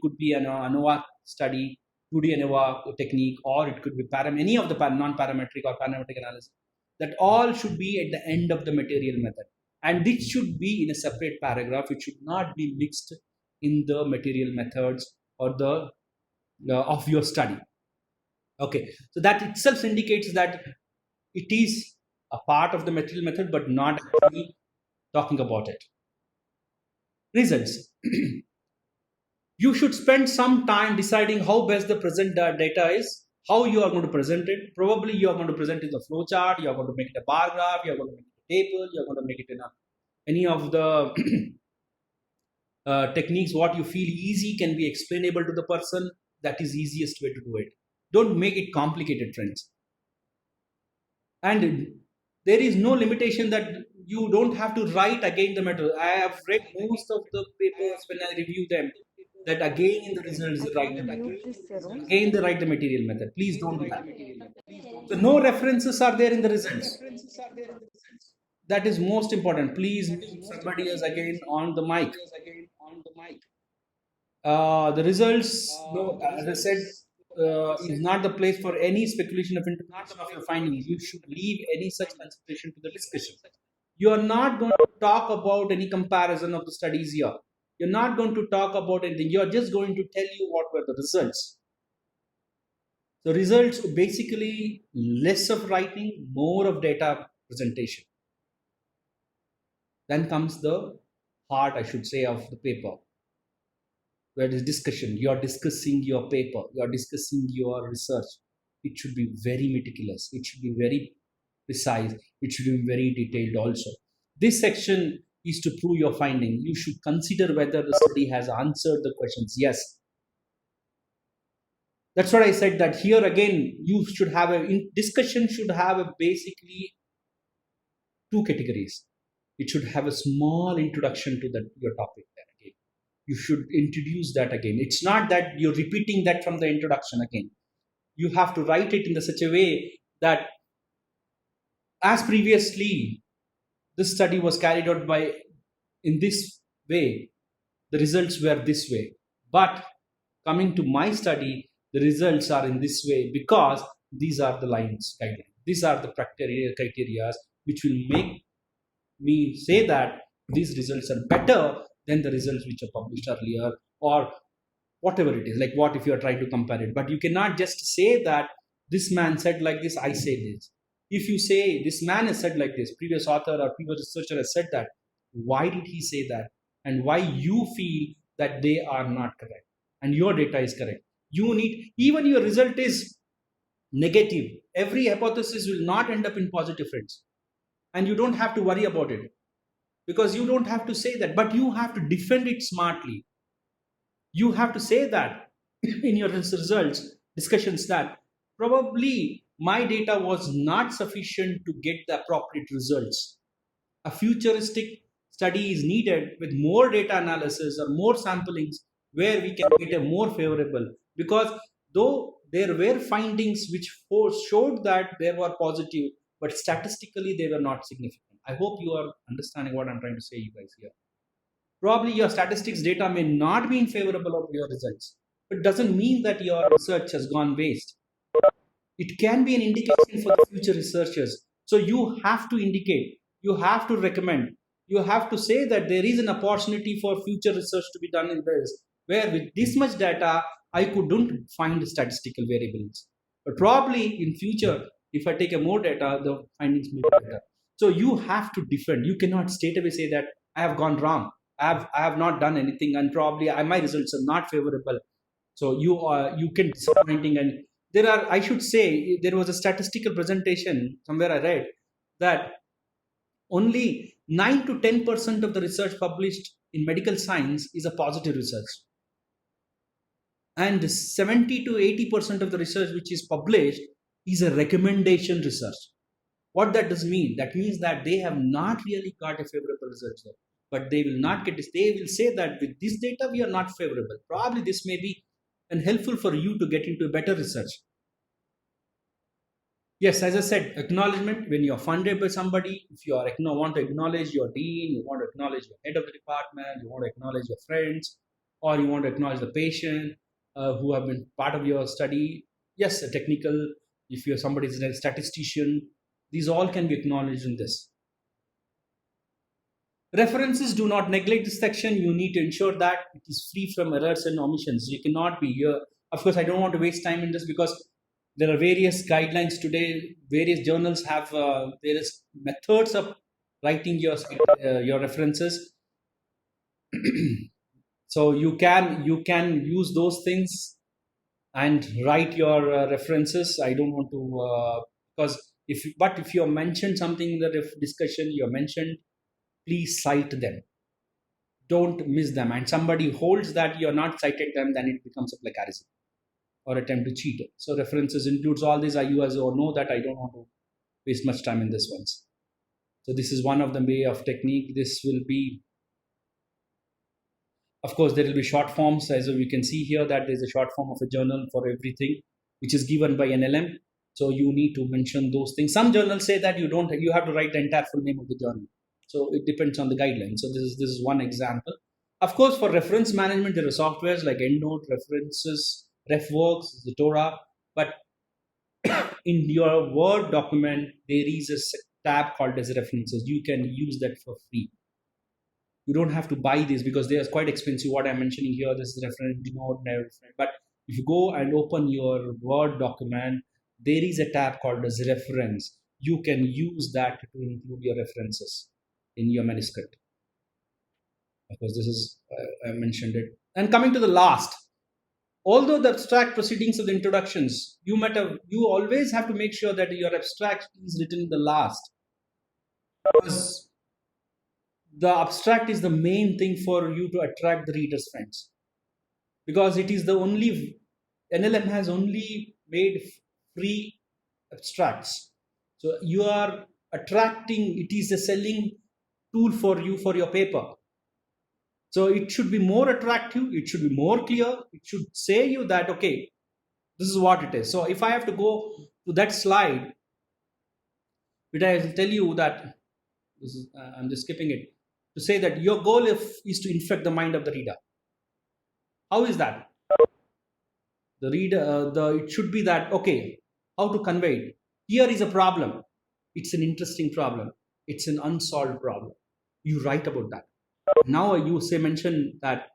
could be an ANOVA study, 2D ANOVA technique, or it could be any of the non-parametric or parametric analysis. That all should be at the end of the material method. And this should be in a separate paragraph. It should not be mixed in the material methods or the of your study. Okay, so that itself indicates that it is a part of the material method, but not actually talking about it. Results. You should spend some time deciding how best the present data is, how you are going to present it. Probably you are going to present it in a flow chart, you are going to make it a bar graph, you are going to make it a table, you are going to make it in any of the techniques. What you feel easy can be explainable to the person. That is easiest way to do it. Don't make it complicated, friends. And there is no limitation that you don't have to write again the matter. I have read most of the papers when I review them. that again in the results they write the material. Again they write the material method. Please don't do that. So no references are there in the results. That is most important. Please mute somebody else again on the mic. The results, no, as I said, is not the place for any speculation of interpretation of your findings. You should leave any such consideration to the discussion. You are not going to talk about any comparison of the studies here. You're not going to talk about anything. You're just going to tell you what were the results. The results basically less of writing, more of data presentation. Then comes the heart, I should say, of the paper, where it is discussion. You are discussing your paper, you are discussing your research. It should be very meticulous, it should be very precise, it should be very detailed also. This section is to prove your finding. You should consider whether the study has answered the questions. Yes. That's what I said, that here again, you should have discussion should have a basically two categories. It should have a small introduction to your topic there again. You should introduce that again. It's not that you're repeating that from the introduction again. You have to write it in such a way that as previously this study was carried out in this way, the results were this way. But coming to my study, the results are in this way because these are the lines, guidelines. These are the criteria which will make me say that these results are better than the results which are published earlier, or whatever it is. Like what if you are trying to compare it? But you cannot just say that this man said like this, I say this. If you say this man has said like this, previous author or previous researcher has said that, why did he say that? And why you feel that they are not correct and your data is correct? You need, even your result is negative, every hypothesis will not end up in positive, friends. And you don't have to worry about it because you don't have to say that, but you have to defend it smartly. You have to say that in your results discussions that probably my data was not sufficient to get the appropriate results. A futuristic study is needed with more data analysis or more samplings where we can get a more favorable, because though there were findings which showed that there were positive, but statistically they were not significant. I hope you are understanding what I'm trying to say, you guys here. Probably your statistics data may not be in favorable of your results, but it doesn't mean that your research has gone waste. It can be an indication for the future researchers. So you have to indicate, you have to recommend, you have to say that there is an opportunity for future research to be done in this, where with this much data, I couldn't find statistical variables. But probably in future, if I take a more data, the findings may be better. So you have to defend. You cannot straight away say that I have gone wrong. I have not done anything, and probably my results are not favorable. So you can disappointing. And there are, I should say, there was a statistical presentation somewhere I read that only 9 to 10% of the research published in medical science is a positive research, and 70 to 80% of the research which is published is a recommendation research. What that does mean? That means that they have not really got a favorable result there, but they will not get this. They will say that with this data we are not favorable. Probably this may be helpful for you to get into better research. Yes, as I said, acknowledgement. When you are funded by somebody, if you want to acknowledge your dean, you want to acknowledge the head of the department, you want to acknowledge your friends, or you want to acknowledge the patient who have been part of your study. Yes, a technical, if you're somebody is a statistician, these all can be acknowledged in this. References, do not neglect this section. You need to ensure that it is free from errors and omissions. You cannot be here. Of course, I don't want to waste time in this because there are various guidelines today. Various journals have various methods of writing your references. So you can use those things and write your references. I don't want to because if you mentioned something in the discussion, you mentioned, please cite them. Don't miss them. And somebody holds that you're not cited them, then it becomes a plagiarism or attempt to cheat. So references includes all these. You as well know that I don't want to waste much time in this ones. So this is one of the way of technique. This will be Of course, there will be short forms, as we can see here that there's a short form of a journal for everything, which is given by NLM. So you need to mention those things. Some journals say that you have to write the entire full name of the journal. So it depends on the guidelines. So this is one example. Of course, for reference management, there are softwares like EndNote, References, RefWorks, Zatora. But in your Word document, there is a tab called as references. You can use that for free. You don't have to buy this because they are quite expensive. What I'm mentioning here, this is reference, node, but if you go and open your Word document, there is a tab called as reference. You can use that to include your references in your manuscript. Because this is, I mentioned it. And coming to the last, although the abstract proceedings of the introductions, you always have to make sure that your abstract is written in the last. Because the abstract is the main thing for you to attract the reader's friends. Because it is the only, NLM has only made free abstracts. So you are attracting, it is a selling tool for you for your paper. So it should be more attractive, it should be more clear, it should say you that, okay, this is what it is. So if I have to go to that slide, which I will tell you that, this is, I'm just skipping it, to say that your goal is to infect the mind of the reader. How is that? The reader, it should be that, okay, how to convey it. Here is a problem. It's an interesting problem. It's an unsolved problem. You write about that. Now you mention that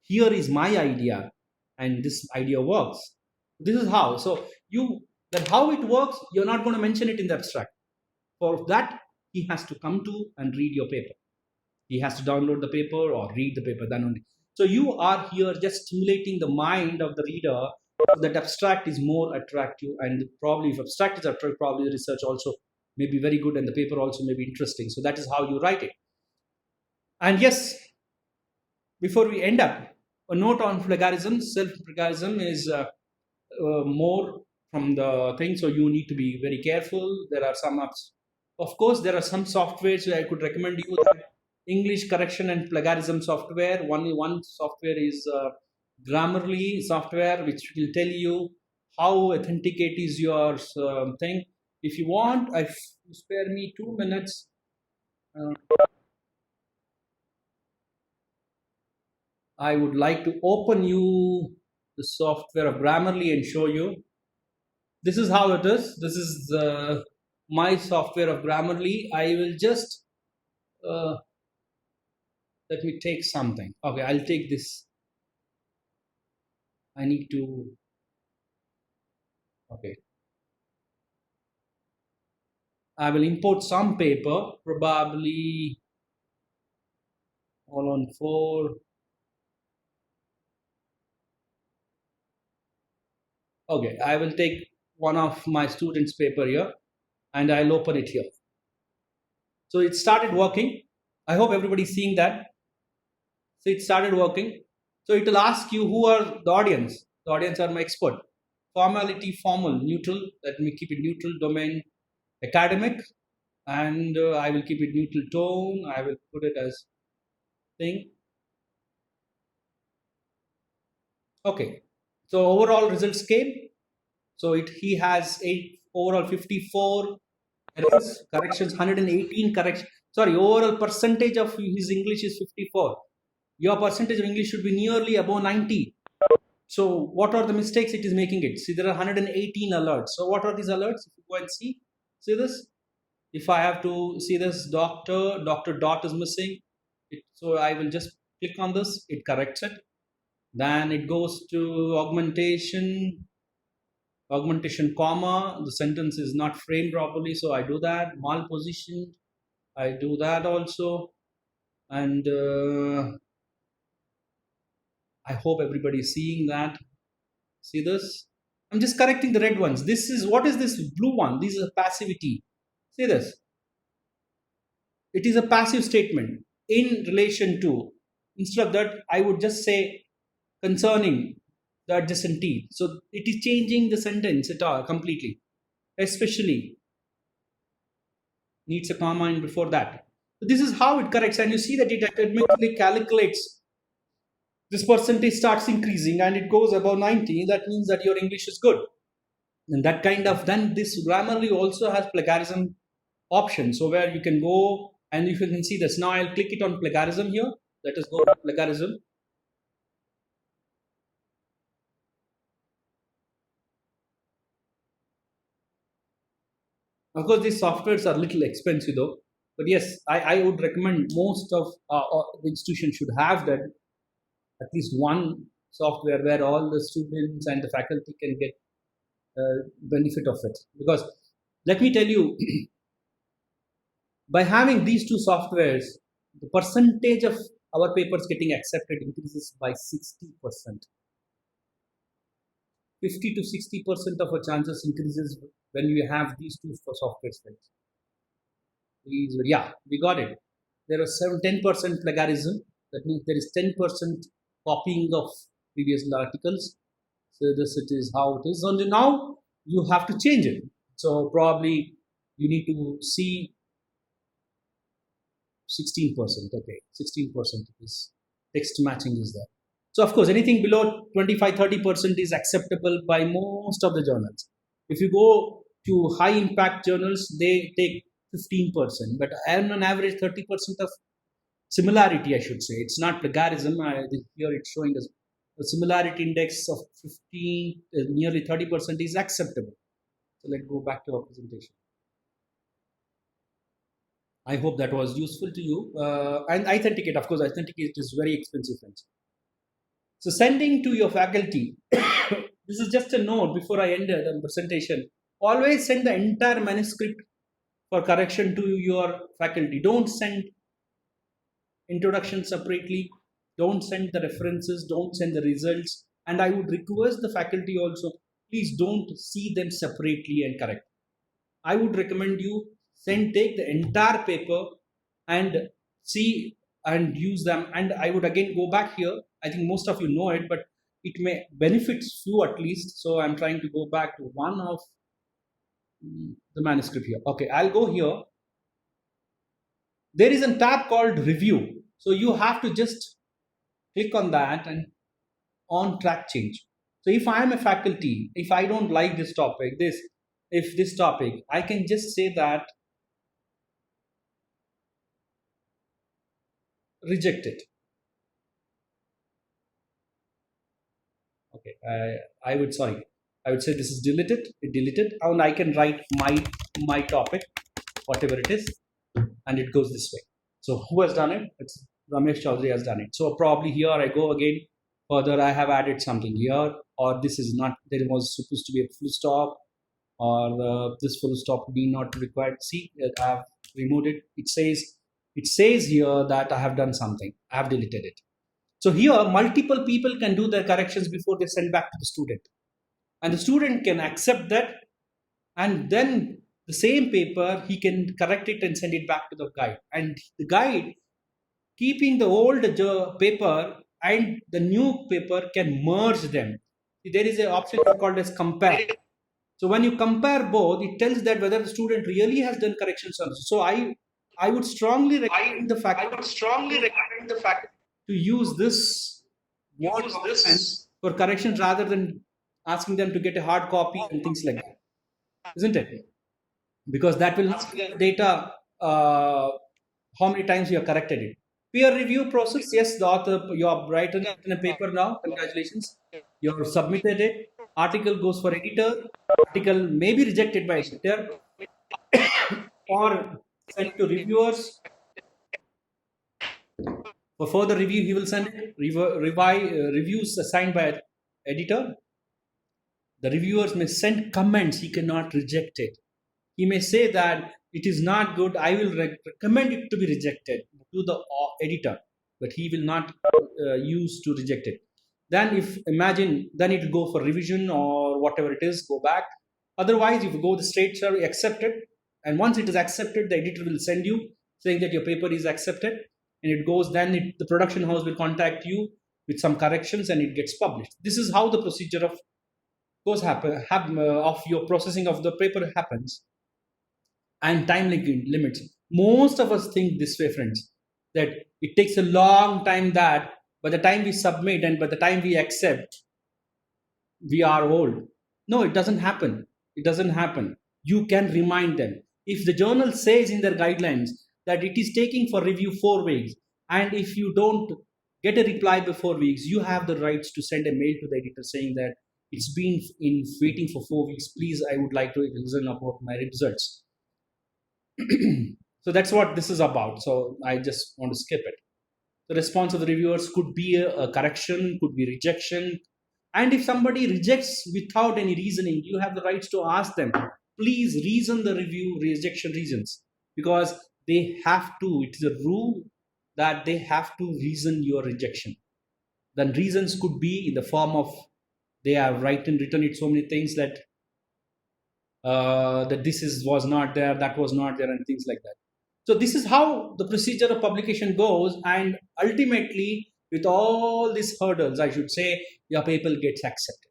here is my idea and this idea works. This is how. So how it works, you're not going to mention it in the abstract. For that, he has to come to and read your paper. He has to download the paper or read the paper, then only. So you are here just stimulating the mind of the reader so that abstract is more attractive, and probably if abstract is attractive, probably the research also may be very good and the paper also may be interesting. So that is how you write it. And yes, before we end up, a note on plagiarism. Self-plagiarism is more from the thing, so you need to be very careful. There are some of course, there are some softwares where I could recommend you that English correction and plagiarism software. Only one software is Grammarly software, which will tell you how authenticate is your thing. If you want, spare me 2 minutes. I would like to open you the software of Grammarly and show you. This is how it is. This is my software of Grammarly. I will just let me take something. Okay, I'll take this. I need to. Okay. I will import some paper, probably all on 4. Okay, I will take one of my students' paper here and I'll open it here. So it started working. I hope everybody's seeing that. So it started working. So it will ask you who are the audience. The audience are my expert. Formality, formal, neutral. Let me keep it neutral. Domain, academic. And I will keep it neutral tone. I will put it as thing. Okay. So overall results came. So he has overall 54 errors, corrections, 118 corrections. Sorry, overall percentage of his English is 54. Your percentage of English should be nearly above 90. So what are the mistakes it is making it? See, there are 118 alerts. So what are these alerts? If you go and see this. If I have to see this, doctor dot is missing. So I will just click on this. It corrects it. Then it goes to augmentation, comma. The sentence is not framed properly. So I do that. Malpositioned. I do that also. And I hope everybody is seeing that. See this? I'm just correcting the red ones. What is this blue one? This is a passivity. See this? It is a passive statement in relation to. Instead of that, I would just say concerning the adjacent T. So it is changing the sentence at all completely. Especially needs a comma in before that. So this is how it corrects, and you see that it automatically calculates this percentage starts increasing and it goes above 90, that means that your English is good. And that kind of, then this Grammarly also has plagiarism option. So where you can go and if you can see this. Now I'll click it on plagiarism here. Let us go to plagiarism. Of course, these softwares are a little expensive though. But yes, I would recommend most of the institutions should have that, at least one software where all the students and the faculty can get benefit of it. Because let me tell you, by having these two softwares, the percentage of our papers getting accepted increases by 60%. 50 to 60% of our chances increases when you have these two softwares. Yeah, we got it. There was 10% plagiarism. That means there is 10% copying of previous articles. So this it is how it is. And now you have to change it. So probably you need to see 16%. Okay, 16% is text matching is there. So of course, anything below 25-30% is acceptable by most of the journals. If you go to high impact journals, they take 15%, but on average 30% of similarity, I should say. It's not plagiarism. Here it's showing us a similarity index of 15, nearly 30% is acceptable. So let's go back to our presentation. I hope that was useful to you. And authenticate, of course, authenticate is very expensive, friends. So sending to your faculty, this is just a note before I end the presentation. Always send the entire manuscript for correction to your faculty. Don't send introduction separately. Don't send the references. Don't send the results. And I would request the faculty also, please don't see them separately and correct. I would recommend you take the entire paper and see and use them. And I would again go back here. I think most of you know it, but it may benefit few at least. So I'm trying to go back to one of the manuscript here. Okay, I'll go here. There is a tab called review. So you have to just click on that and on track change. So if I am a faculty, if I don't like this topic, this topic, I can just say that reject it. Okay, I would say this is deleted, and I can write my topic, whatever it is, and it goes this way. So who has done it? It's Ramesh Chaudhary has done it. So probably here I go again further, I have added something here, or this is not, there was supposed to be a full stop, or this full stop be not required. See, I have removed it. It says here that I have done something. I have deleted it. So here multiple people can do their corrections before they send back to the student. And the student can accept that, and then the same paper, he can correct it and send it back to the guide. And the guide, keeping the old paper and the new paper, can merge them. There is an option called as compare. So when you compare both, it tells that whether the student really has done corrections or not. So I would strongly recommend the faculty to use this for corrections rather than asking them to get a hard copy and things like that, isn't it? Because that will not get data how many times you have corrected it. Peer review process, yes, the author, you have written it in a paper now, congratulations, you have submitted it. Article goes for editor, article may be rejected by editor or sent to reviewers. For further review, he will send it. Reviews assigned by editor. The reviewers may send comments, he cannot reject it. He may say that it is not good, I will recommend it to be rejected to the editor, but he will not use to reject it. Then then it will go for revision or whatever it is, go back. Otherwise, if you go the straight survey, accept it. And once it is accepted, the editor will send you saying that your paper is accepted. And it goes, then the production house will contact you with some corrections and it gets published. This is how the procedure of your processing of the paper happens. And time limits. Most of us think this way, friends, that it takes a long time that by the time we submit and by the time we accept, we are old. No, it doesn't happen. It doesn't happen. You can remind them. If the journal says in their guidelines that it is taking for review 4 weeks, and if you don't get a reply before weeks, you have the rights to send a mail to the editor saying that it's been in waiting for 4 weeks. Please, I would like to listen about my results. So that's what this is about. So I just want to skip it. The response of the reviewers could be a correction, could be rejection. And if somebody rejects without any reasoning, you have the rights to ask them, please reason the review rejection reasons, because they have to. It is a rule that they have to reason your rejection. Then reasons could be in the form of they have written it so many things that that this was not there, that was not there, and things like that. So this is how the procedure of publication goes, and ultimately, with all these hurdles, I should say, your paper gets accepted.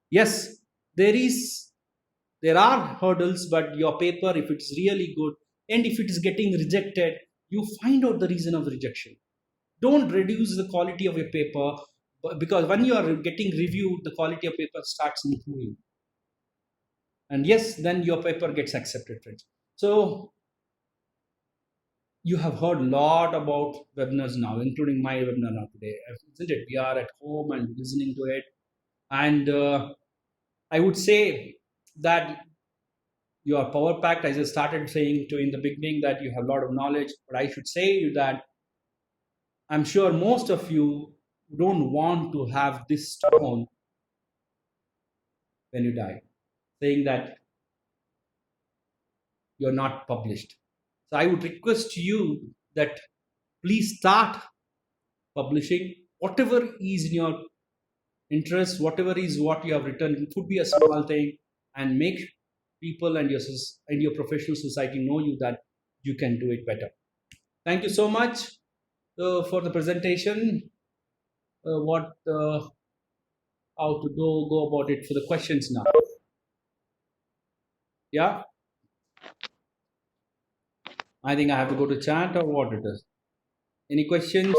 Yes, there are hurdles, but your paper, if it's really good, and if it is getting rejected, you find out the reason of the rejection. Don't reduce the quality of your paper, because when you are getting reviewed, the quality of paper starts improving. And yes, then your paper gets accepted, friends. So you have heard a lot about webinars now, including my webinar now today, isn't it? We are at home and listening to it. And I would say that you are power packed. I just started saying to in the beginning that you have a lot of knowledge, but I should say that I'm sure most of you don't want to have this stone when you die, saying that you're not published. So I would request you that please start publishing whatever is in your interest, whatever is what you have written. It could be a small thing, and make people and your professional society know you that you can do it better. Thank you so much for the presentation. How to go about it for the questions now? Yeah. I think I have to go to chat or what it is. Any questions?